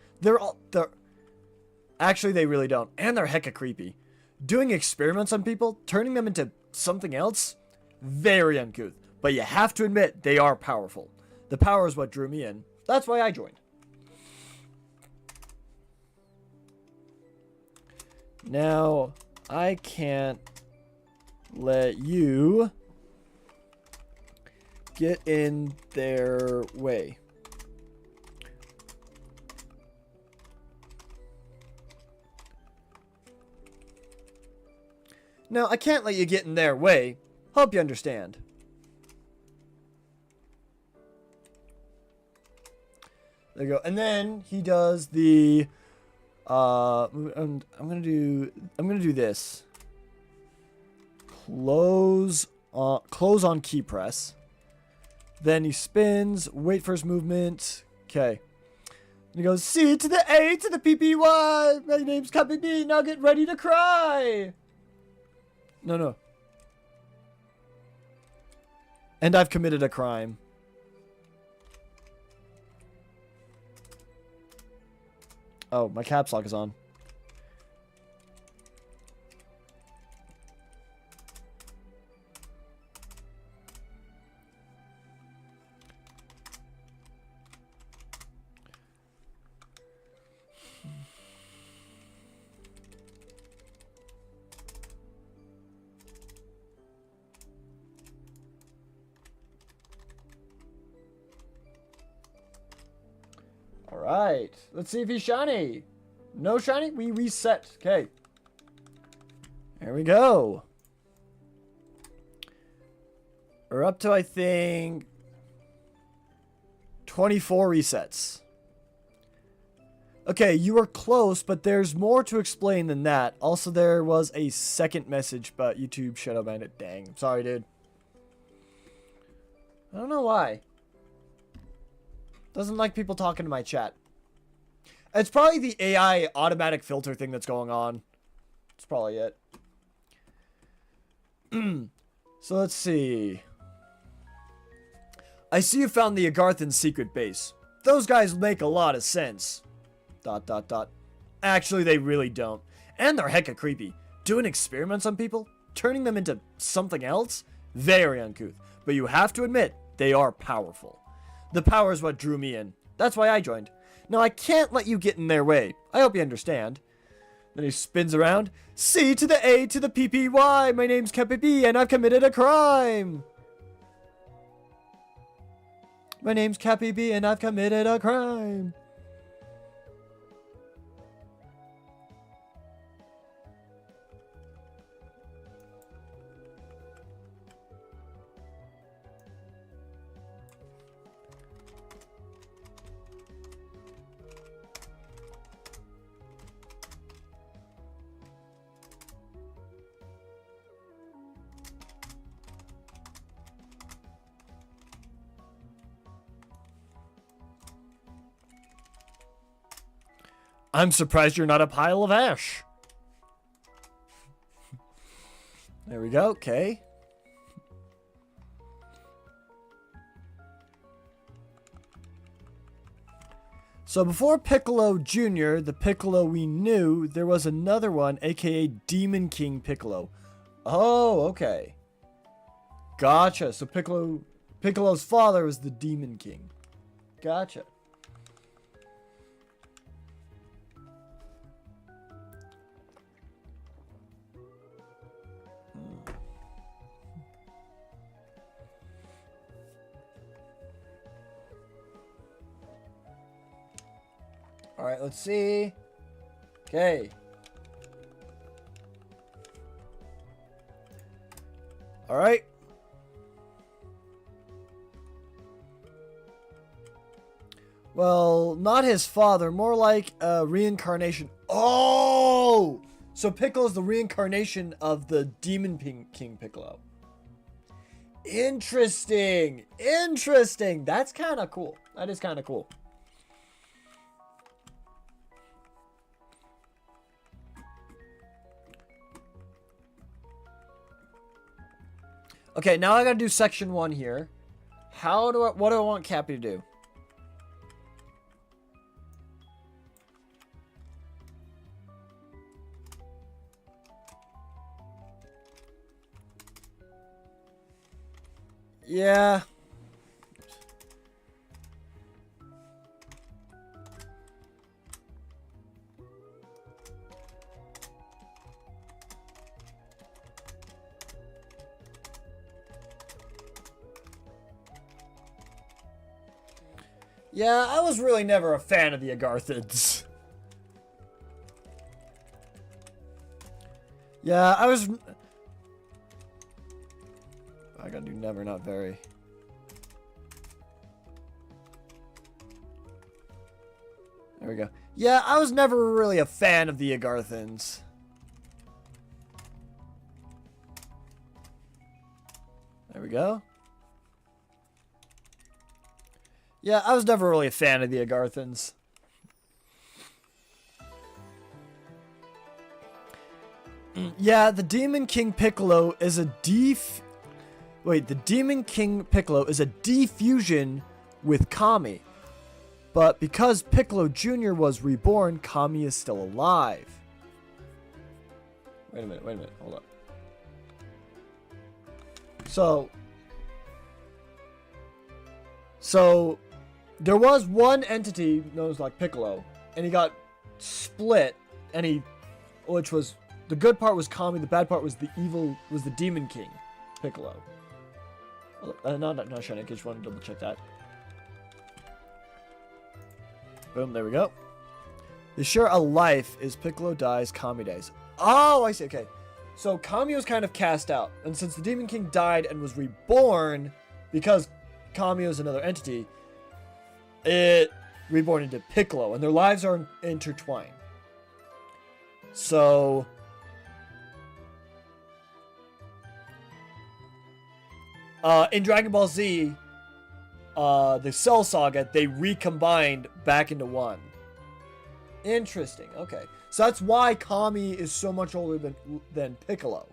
Actually, they really don't. And they're hecka creepy. Doing experiments on people, turning them into something else, very uncouth. But you have to admit, they are powerful. The power is what drew me in. That's why I joined. Now, I can't let you get in their way. Now, I can't let you get in their way. Hope you understand. There you go. And then he does the I'm gonna do this. Close on key press. Then he spins, wait for his movement. Okay. And he goes C to the A to the PPY. My name's Cuppy B. Now get ready to cry. No. And I've committed a crime. Oh, my caps lock is on. Alright, let's see if he's shiny. No shiny? We reset. Okay. There we go. We're up to, I think, 24 resets. Okay, you were close, but there's more to explain than that. Also, there was a second message, but YouTube shadow banned it. Dang. I'm sorry, dude. I don't know why. Doesn't like people talking to my chat. It's probably the AI automatic filter thing that's going on. That's probably it. So let's see. I see you found the Agarthan's secret base. Those guys make a lot of sense. ... Actually, they really don't. And they're hecka creepy. Doing experiments on people? Turning them into something else? Very uncouth. But you have to admit, they are powerful. The power is what drew me in. That's why I joined. Now, I can't let you get in their way. I hope you understand. Then he spins around. C to the A to the PPY. My name's Cappy B and I've committed a crime. My name's Cappy B and I've committed a crime. I'm surprised you're not a pile of ash. There we go. Okay. So before Piccolo Jr., the Piccolo we knew, there was another one, aka Demon King Piccolo. Oh, okay. Gotcha. So Piccolo's father was the Demon King. Gotcha. All right, let's see. Okay. All right. Well, not his father, more like a reincarnation. Oh! So Piccolo's the reincarnation of the Demon King Piccolo. Interesting. Interesting. That's kind of cool. That is kind of cool. Okay, now I gotta do section 1 here. What do I want Cappy to do? Yeah. Yeah, I was really never a fan of the Agarthids. Yeah, I gotta do never, not very. There we go. Yeah, I was never really a fan of the Agarthans. There we go. Yeah, I was never really a fan of the Agarthans. Yeah, the Demon King Piccolo is a the Demon King Piccolo is a defusion with Kami. But because Piccolo Jr. was reborn, Kami is still alive. Wait a minute, hold up. So there was one entity known as like Piccolo, and he got split, and which was, the good part was Kami, the bad part was the Demon King Piccolo. Not shiny, I just want to double check that. Boom, there we go. The share a life is Piccolo dies, Kami dies. Oh, I see, okay. So Kami was kind of cast out, and since the Demon King died and was reborn, because Kami was another entity, it reborn into Piccolo, and their lives are intertwined. So in Dragon Ball Z, the Cell Saga, they recombined back into one. Interesting. Okay, so that's why Kami is so much older than Piccolo,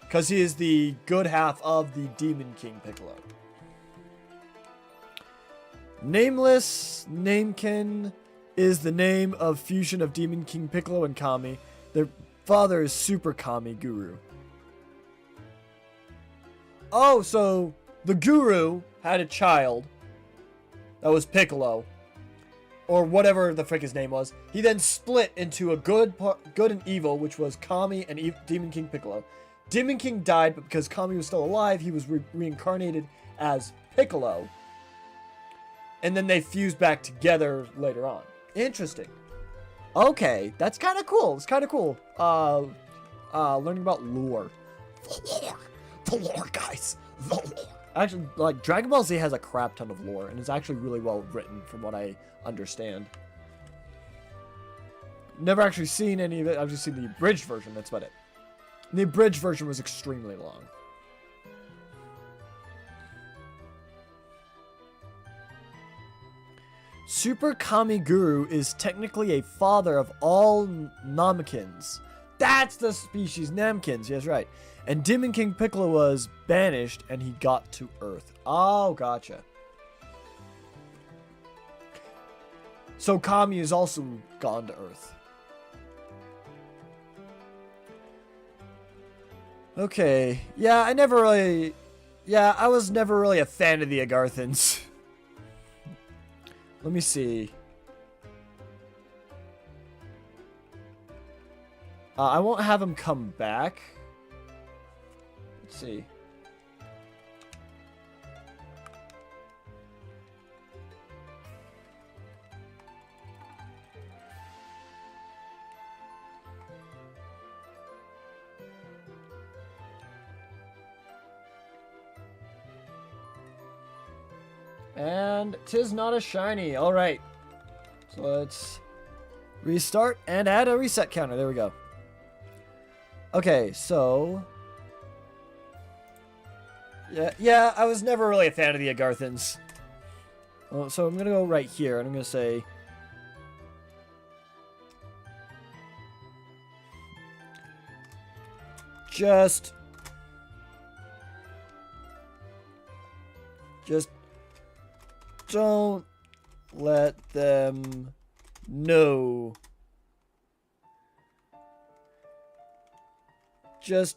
because he is the good half of the Demon King Piccolo. Nameless Namekin is the name of fusion of Demon King Piccolo and Kami. Their father is Super Kami Guru. Oh, so the Guru had a child that was Piccolo, or whatever the frick his name was. He then split into a good and evil, which was Kami and Demon King Piccolo. Demon King died, but because Kami was still alive, he was reincarnated as Piccolo. And then they fused back together later on. Interesting. Okay, that's kind of cool. It's kind of cool. Learning about lore. The lore, guys. The lore. Actually, like, Dragon Ball Z has a crap ton of lore, and it's actually really well written from what I understand. Never actually seen any of it. I've just seen the abridged version. That's about it. And the abridged version was extremely long. Super Kami Guru is technically a father of all Namekins. That's the species, Namekins. Yes, right. And Demon King Piccolo was banished, and he got to Earth. Oh, gotcha. So Kami is also gone to Earth. Okay. Yeah, I was never really a fan of the Agarthans. Let me see. I won't have him come back. Let's see. And 'tis not a shiny. All right. So let's restart and add a reset counter. There we go. Okay, so yeah, I was never really a fan of the Agarthans. Well, so I'm gonna go right here, and I'm gonna say just don't let them know. Just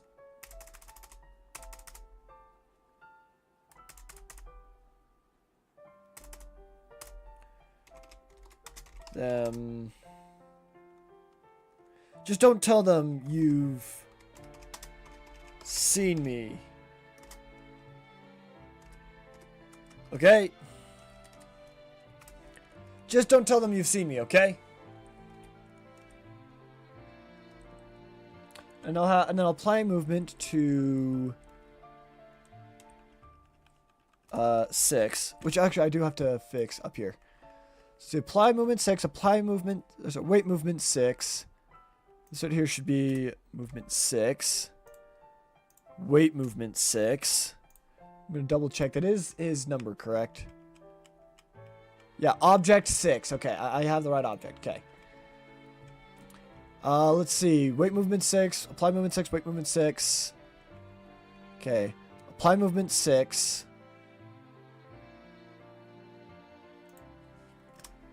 don't tell them you've seen me. Okay? Just don't tell them you've seen me, okay? And then I'll apply movement to 6, which actually I do have to fix up here. So apply movement 6, apply movement, so weight movement 6. This right here should be movement 6. Weight movement 6. I'm gonna double check that is his number correct. Yeah, object 6. Okay, I have the right object. Okay. Let's see. Weight movement 6. Apply movement 6. Weight movement 6. Okay. Apply movement 6.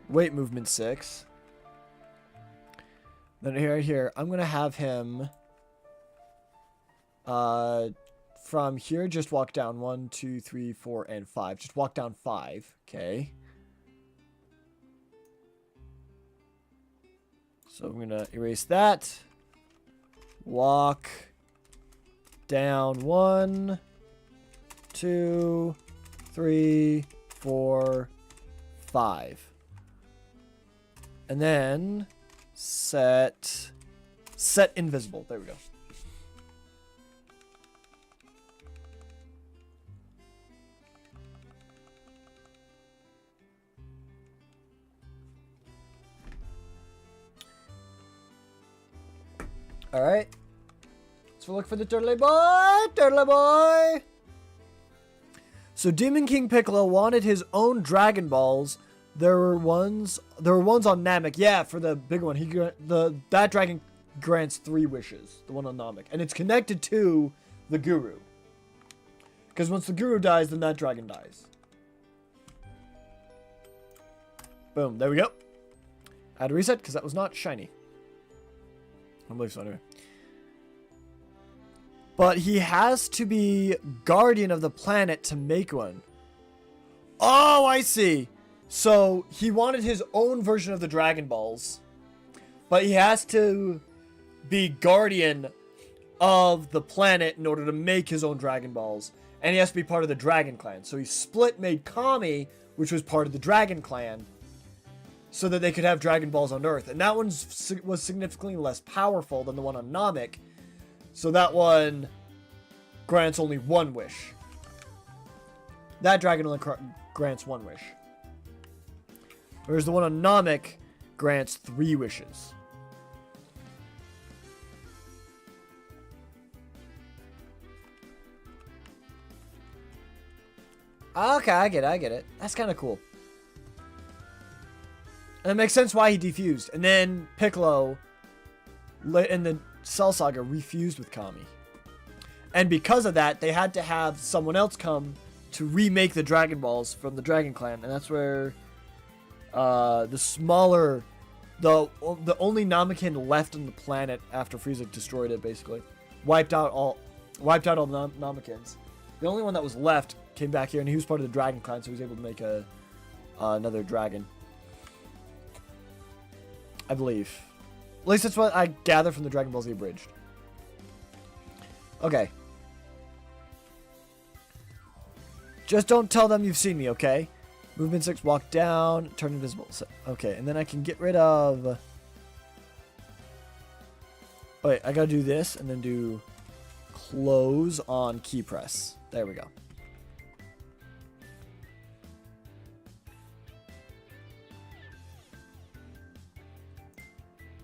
Weight movement 6. Then here, I'm gonna have him from here just walk down 1, 2, 3, 4, and 5. Just walk down 5. Okay. So I'm gonna erase that. Walk down 1, 2, 3, 4, 5. And then set invisible. There we go. All right. Let's look for the turtle boy. Turtle boy. So Demon King Piccolo wanted his own Dragon Balls. There were ones on Namek. Yeah, for the big one. That dragon grants 3 wishes. The one on Namek, and it's connected to the Guru. Because once the Guru dies, then that dragon dies. Boom. There we go. I had to reset because that was not shiny. I believe so anyway. But he has to be guardian of the planet to make one. Oh, I see. So he wanted his own version of the Dragon Balls, but he has to be guardian of the planet in order to make his own Dragon Balls. And he has to be part of the Dragon Clan. So he split, made Kami, which was part of the Dragon Clan, so that they could have Dragon Balls on Earth. And that one was significantly less powerful than the one on Namek. So that one grants only one wish. That dragon only grants one wish. Whereas the one on Namek grants 3 wishes. Okay, I get it. That's kind of cool. And it makes sense why he defused. And then Piccolo, in the Cell Saga, refused with Kami. And because of that, they had to have someone else come to remake the Dragon Balls from the Dragon Clan. And that's where the only Namekian left on the planet after Frieza destroyed it, basically. Wiped out all the Namekins. The only one that was left came back here, and he was part of the Dragon Clan, so he was able to make another dragon. I believe. At least that's what I gather from the Dragon Ball Z Abridged. Okay. Just don't tell them you've seen me, okay? Movement 6, walk down, turn invisible. Okay, and then I can get rid of... Wait, I gotta do this, and then do close on key press. There we go.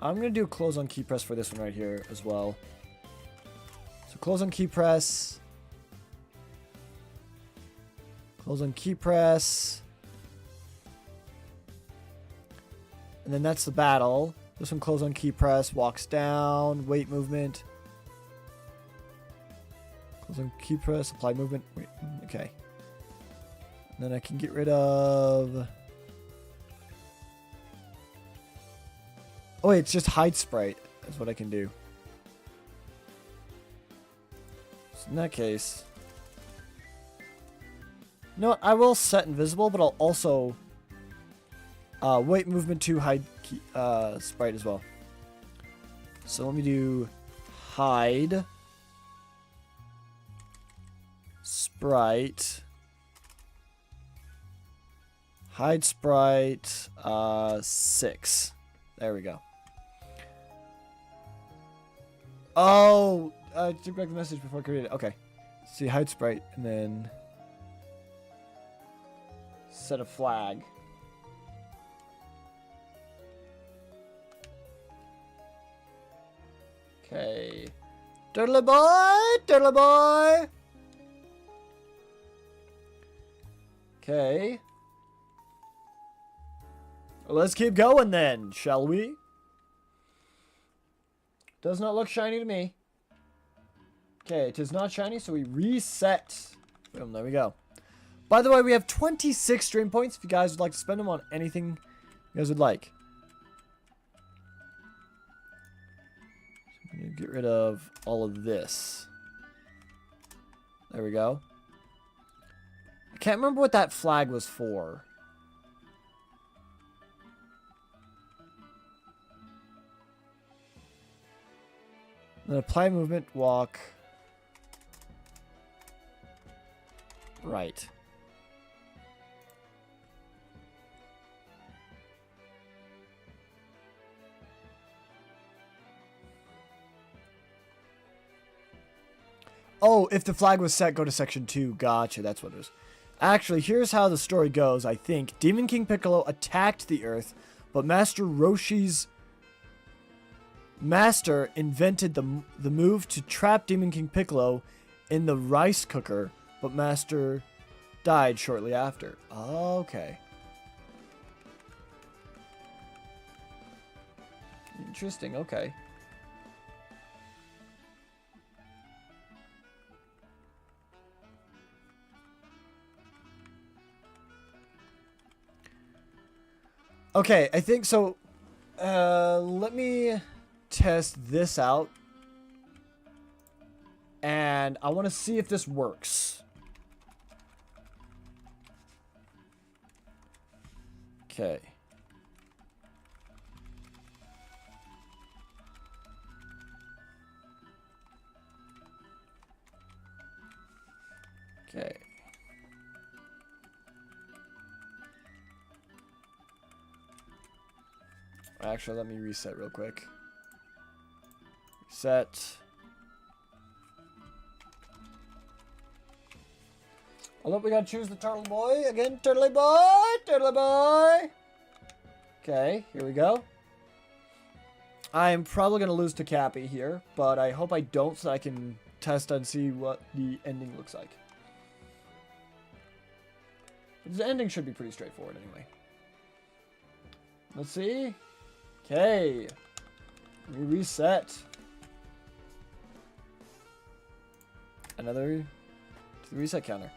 I'm going to do close on key press for this one right here as well. So close on key press. Close on key press. And then that's the battle. This one close on key press, walks down, wait movement. Close on key press, apply movement. Wait, okay. And then I can get rid of... Oh, wait, it's just hide sprite. That's what I can do. So in that case... No, I will set invisible, but I'll also... wait movement to hide sprite as well. So let me do... Hide... Sprite... Hide sprite... 6. There we go. Oh, I took back the message before I created it. Okay. See, hide sprite, and then set a flag. Okay. Turtle boy! Turtle boy! Okay. Well, let's keep going then, shall we? Does not look shiny to me. Okay, it is not shiny, so we reset. Boom, there we go. By the way, we have 26 stream points if you guys would like to spend them on anything you guys would like. So I'm going to get rid of all of this. There we go. I can't remember what that flag was for. Then apply movement, walk. Right. Oh, if the flag was set, go to section 2. Gotcha, that's what it is. Actually, here's how the story goes, I think. Demon King Piccolo attacked the Earth, but Master Roshi's master invented the move to trap Demon King Piccolo in the rice cooker, but Master died shortly after. Okay. Interesting, okay. Okay, I think so. Let me test this out. And I want to see if this works. Okay. Okay. Actually, let me reset real quick. Reset. Oh, look, we gotta choose the turtle boy again. Turtle boy! Turtle boy! Okay, here we go. I'm probably gonna lose to Cappy here, but I hope I don't so I can test and see what the ending looks like. The ending should be pretty straightforward anyway. Let's see. Okay. Let me reset. Another to the reset counter.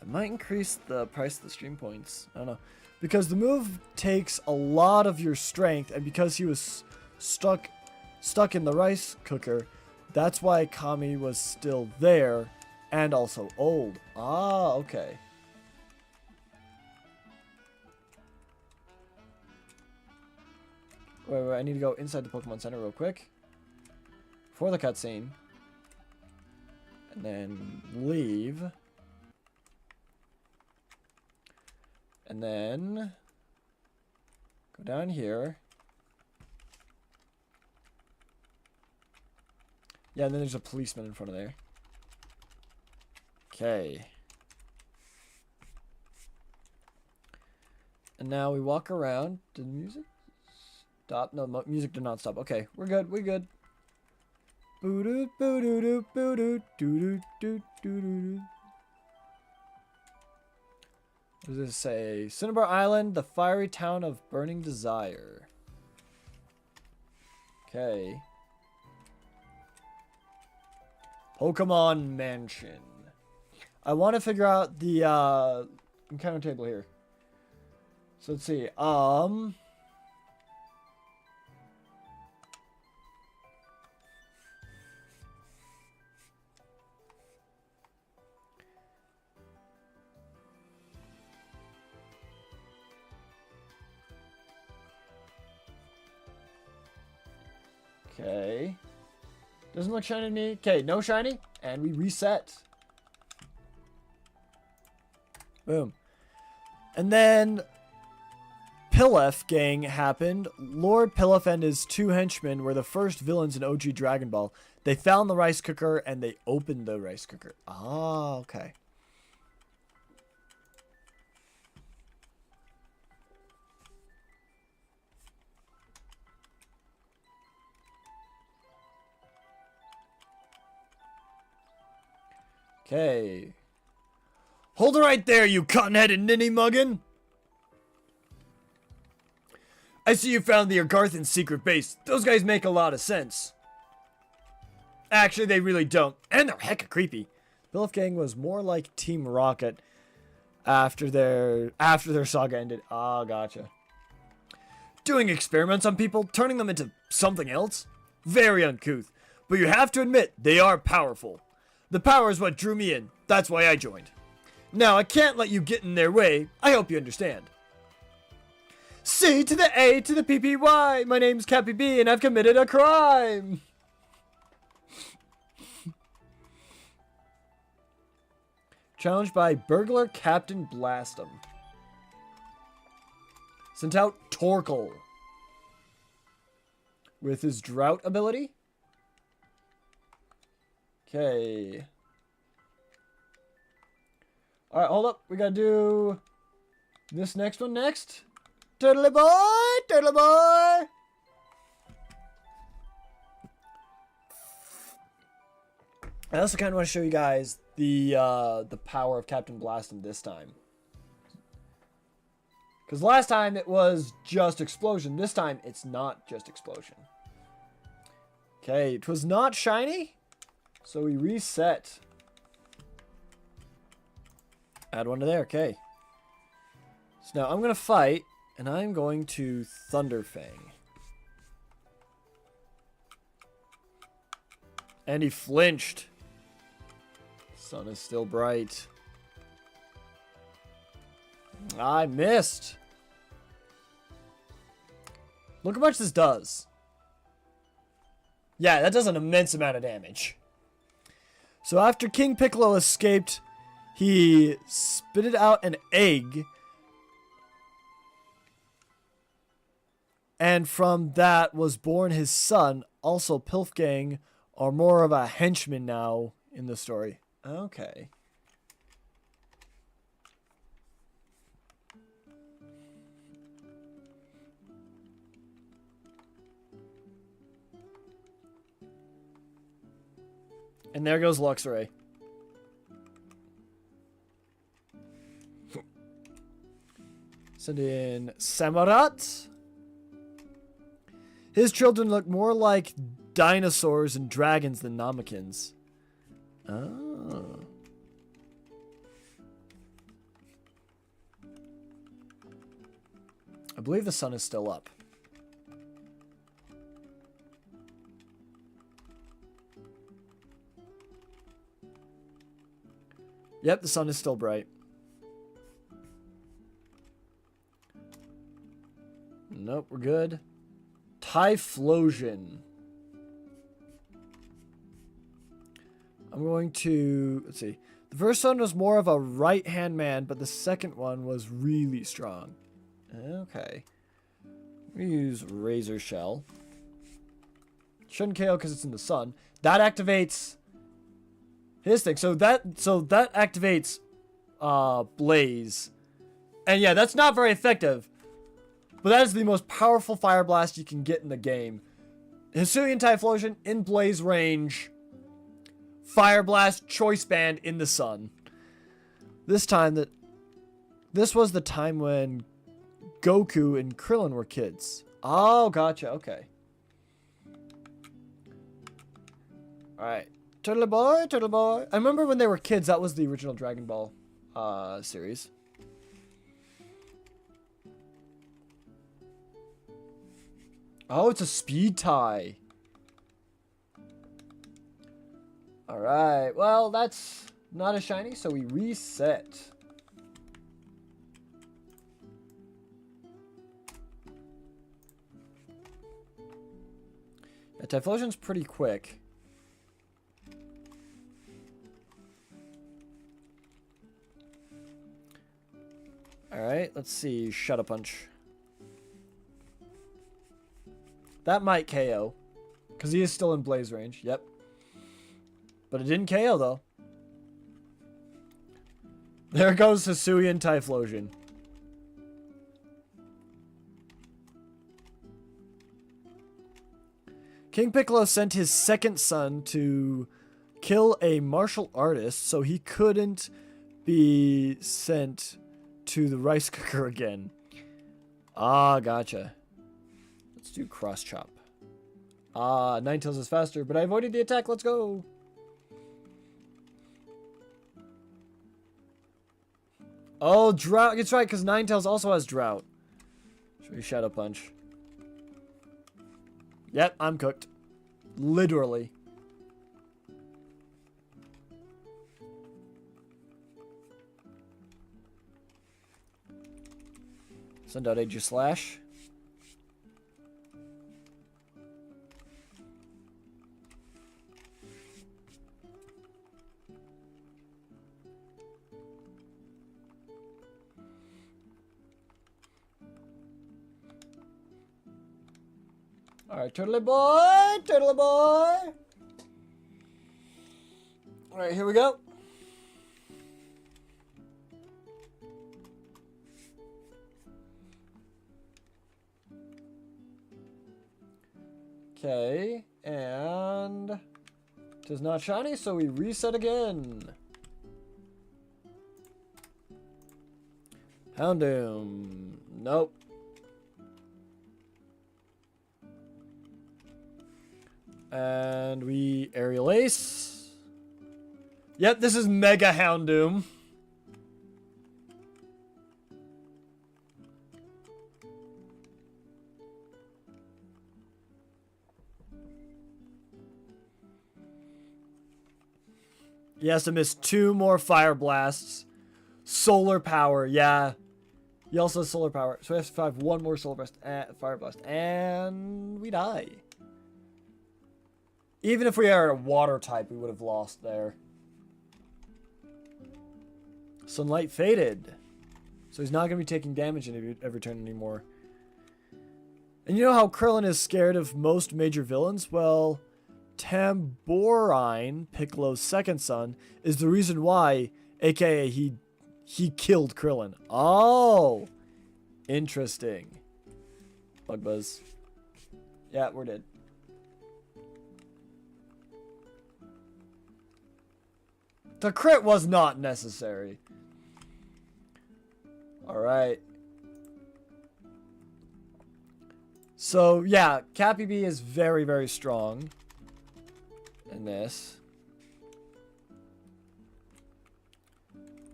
I might increase the price of the stream points. I don't know. Because the move takes a lot of your strength, and because he was stuck in the rice cooker, that's why Kami was still there and also old. Ah, okay. Wait, I need to go inside the Pokemon Center real quick. For the cutscene. And then leave. And then go down here. Yeah, and then there's a policeman in front of there. Okay. And now we walk around. Did the music stop? No, music did not stop. Okay, we're good. We're good. Boo-doo, boo-doo-doo, boo-doo, doo-doo, doo-doo-doo. What does this say? Cinnabar Island, the fiery town of burning desire. Okay. Pokemon Mansion. I want to figure out the encounter table here. So let's see. Okay. Doesn't look shiny to me. Okay, no shiny. And we reset. Boom. And then Pilaf gang happened. Lord Pilaf and his two henchmen were the first villains in OG Dragon Ball. They found the rice cooker and they opened the rice cooker. Ah, okay. Okay. Hold it right there, you cotton-headed ninny muggin! I see you found the Agarthan secret base. Those guys make a lot of sense. Actually, they really don't. And they're hecka creepy. Pilaf gang was more like Team Rocket after their saga ended. Ah, gotcha. Doing experiments on people, turning them into something else? Very uncouth. But you have to admit, they are powerful. The power is what drew me in. That's why I joined. Now, I can't let you get in their way. I hope you understand. C to the A to the PPY. My name's Cappy B and I've committed a crime. Challenged by Burglar Captain Blastum. Sent out Torkoal. With his drought ability. Okay. Alright, hold up. We gotta do this next one next. Turtle boy! Turtle boy! I also kind of want to show you guys the power of Captain Blastum this time. Because last time it was just explosion. This time it's not just explosion. Okay, it was not shiny. So we reset. Add one to there, okay. So now I'm going to fight, and I'm going to Thunderfang. And he flinched. Sun is still bright. I missed. Look how much this does. Yeah, that does an immense amount of damage. So after King Piccolo escaped, he spitted out an egg. And from that was born his son. Also, Pilfgang are more of a henchman now in the story. Okay. And there goes Luxray. Send in Samurott. His children look more like dinosaurs and dragons than Namekins. Oh. I believe the sun is still up. Yep, the sun is still bright. Nope, we're good. Typhlosion. I'm going to... Let's see. The first one was more of a right-hand man, but the second one was really strong. Okay. We use Razor Shell. Shouldn't KO because it's in the sun. That activates... his thing. So that activates Blaze. And yeah, that's not very effective. But that is the most powerful Fire Blast you can get in the game. Hisuian Typhlosion in Blaze range. Fire Blast Choice Band in the sun. This was the time when Goku and Krillin were kids. Oh, gotcha. Okay. Alright. Turtle boy, turtle boy. I remember when they were kids, that was the original Dragon Ball series. Oh, it's a speed tie. Alright, well, that's not a shiny, so we reset. Yeah, Typhlosion's pretty quick. Alright, let's see. Shadow Punch. That might KO. Because he is still in Blaze range. Yep. But it didn't KO, though. There goes Hisuian Typhlosion. King Piccolo sent his second son to kill a martial artist, so he couldn't be sent to the rice cooker again. Ah, gotcha. Let's do cross chop. Ah, Ninetales is faster, but I avoided the attack. Let's go. Oh, drought. It's right, because Ninetales also has drought. Should we Shadow Punch? Yep, I'm cooked. Literally. Send out Aegis Slash. Alright, turtle boy, turtle boy. Alright, here we go. Okay, and it is not shiny, so we reset again. Houndoom. Nope. And we Aerial Ace. Yep, this is Mega Houndoom. He has to miss 2 more Fire Blasts. Solar Power, yeah. He also has solar power. So we have to survive one more solar blast, fire blast. And we die. Even if we are a water type, we would have lost there. Sunlight faded. So he's not going to be taking damage in every turn anymore. And you know how Krillin is scared of most major villains? Well, Tambourine, Piccolo's second son, is the reason why, aka he killed Krillin. Oh! Interesting. Bug Buzz. Yeah, we're dead. The crit was not necessary. Alright. So, yeah, Cappy B is very, very strong in this.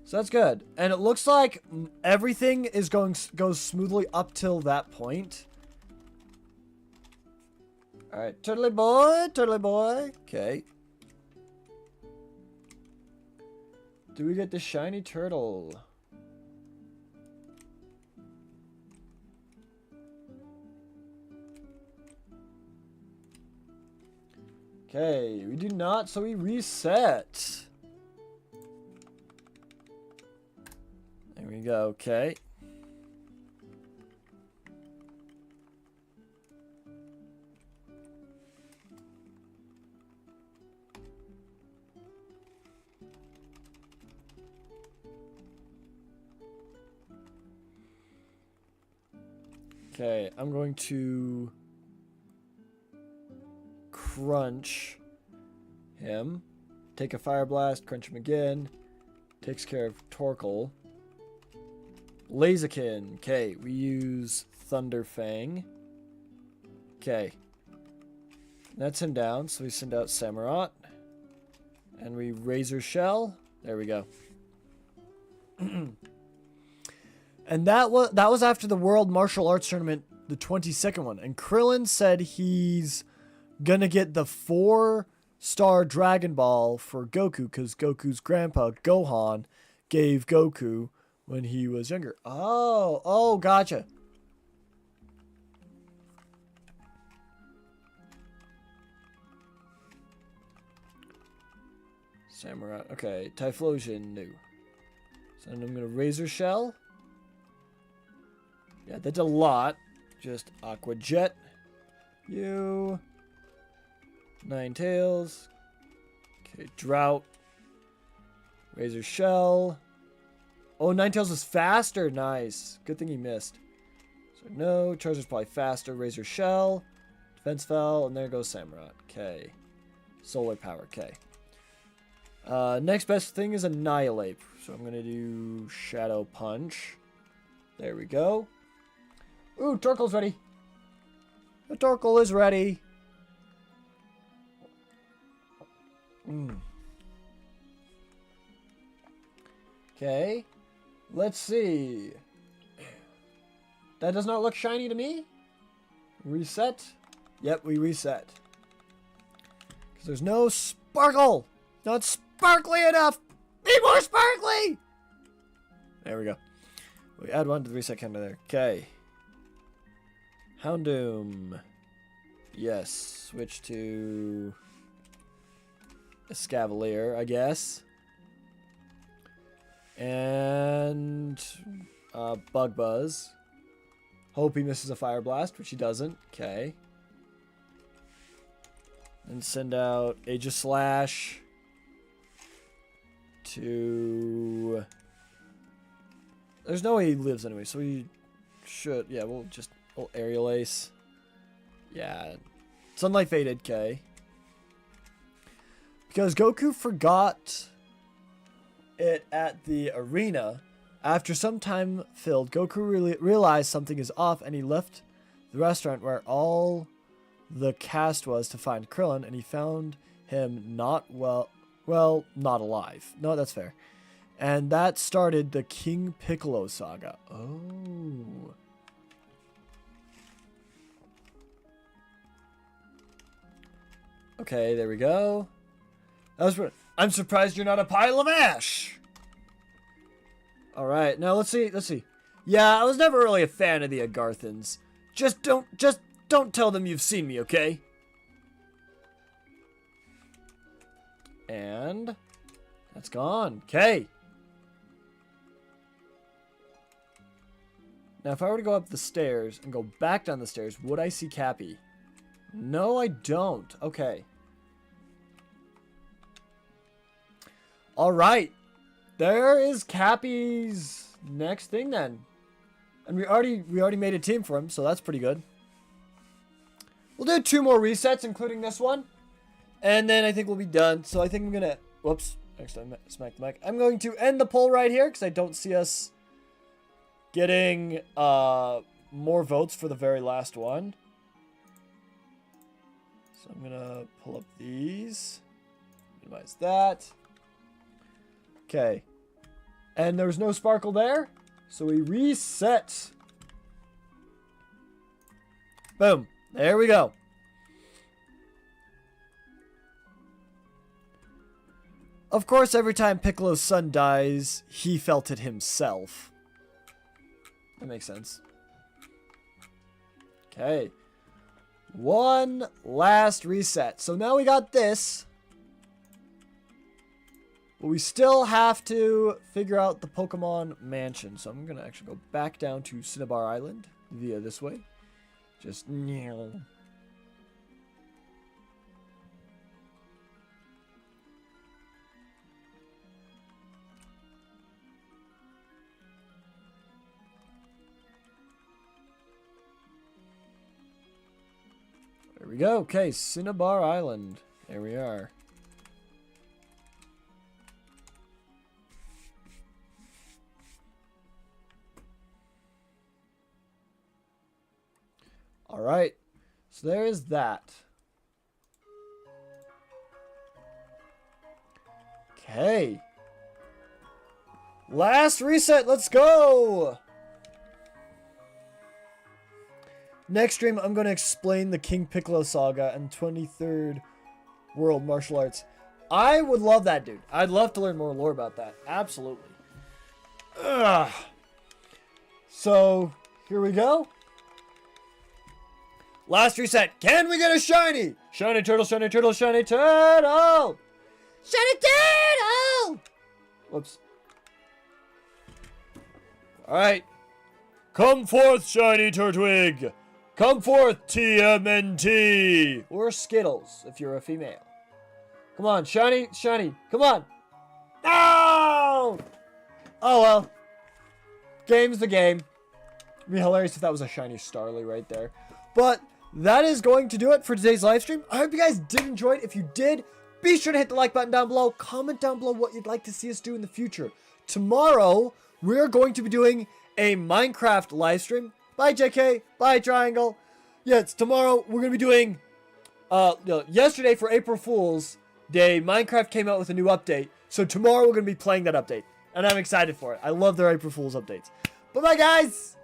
So that's good. And it looks like everything is goes smoothly up till that point. Alright, turtly boy, turtly boy. Okay. Do we get the shiny turtle? Okay, we do not, so we reset. There we go, okay. Okay, I'm going to crunch him. Take a fire blast, crunch him again. Takes care of Torkoal. Blaziken. Okay, we use Thunder Fang. Okay. That's him down, so we send out Samurott. And we Razor Shell. There we go. And that was after the World Martial Arts Tournament, the 22nd one. And Krillin said he's gonna get the 4-star Dragon Ball for Goku, because Goku's grandpa, Gohan, gave Goku when he was younger. Oh, gotcha. Samurott. Okay, Typhlosion, no. So I'm gonna Razor Shell. Yeah, that's a lot. Just Aqua Jet. You. Ninetales. Okay, Drought. Razor Shell. Oh, Ninetales is faster. Nice. Good thing he missed. So no, Charizard's probably faster. Razor Shell. Defense fell, and there goes Samurott. Okay. Solar Power. Okay. Next best thing is Annihilate. So I'm going to do Shadow Punch. There we go. Ooh, Torkoal's ready. The Torkoal is ready. Okay. Let's see. That does not look shiny to me. Reset. Yep, we reset. Because there's no sparkle. Not sparkly enough. Be more sparkly. There we go. We add one to the reset counter there. Okay. Houndoom. Yes. Switch to Escavalier, I guess. And Bug Buzz. Hope he misses a Fire Blast, which he doesn't. Okay. And send out Aegislash to... There's no way he lives anyway, so we should... Yeah, we'll Aerial Ace. Yeah. Sunlight Faded, okay. Because Goku forgot it at the arena. After some time filled, Goku realized something is off, and he left the restaurant where all the cast was to find Krillin, and he found him not alive. No, that's fair. And that started the King Piccolo saga. Oh. Okay, there we go. I'm surprised you're not a pile of ash. All right, now let's see. Yeah, I was never really a fan of the Agarthans. Just don't tell them you've seen me, okay? And that's gone. Okay. Now, if I were to go up the stairs and go back down the stairs, would I see Cappy? No, I don't. Okay. All right. There is Cappy's next thing then. And we already made a team for him, so that's pretty good. We'll do 2 more resets, including this one. And then I think we'll be done. So I think I'm going to... Whoops. Actually, I smacked the mic. I'm going to end the poll right here because I don't see us getting more votes for the very last one. So I'm going to pull up these. Minimize that. Okay. And there was no sparkle there. So we reset. Boom. There we go. Of course, every time Piccolo's son dies, he felt it himself. That makes sense. Okay. One last reset. So now we got this. But we still have to figure out the Pokemon Mansion. So I'm going to actually go back down to Cinnabar Island via this way. Just... There we go. Okay, Cinnabar Island. There we are. All right. So there is that. Okay. Last reset. Let's go. Next stream, I'm going to explain the King Piccolo saga and 23rd World Martial Arts. I would love that, dude. I'd love to learn more lore about that. Absolutely. Ugh. So, here we go. Last reset. Can we get a shiny? Shiny turtle, shiny turtle, shiny turtle. Shiny turtle. Whoops. All right. Come forth, shiny Turtwig. Come forth, TMNT. Or Skittles, if you're a female. Come on, shiny, shiny. Come on. No! Oh, well. Game's the game. It'd be hilarious if that was a shiny Starly right there. But that is going to do it for today's live stream. I hope you guys did enjoy it. If you did, be sure to hit the like button down below. Comment down below what you'd like to see us do in the future. Tomorrow, we're going to be doing a Minecraft live stream. Bye, JK. Bye, Triangle. Yeah, it's tomorrow. We're going to be doing... yesterday for April Fool's Day, Minecraft came out with a new update. So tomorrow we're going to be playing that update. And I'm excited for it. I love their April Fool's updates. Bye-bye, guys.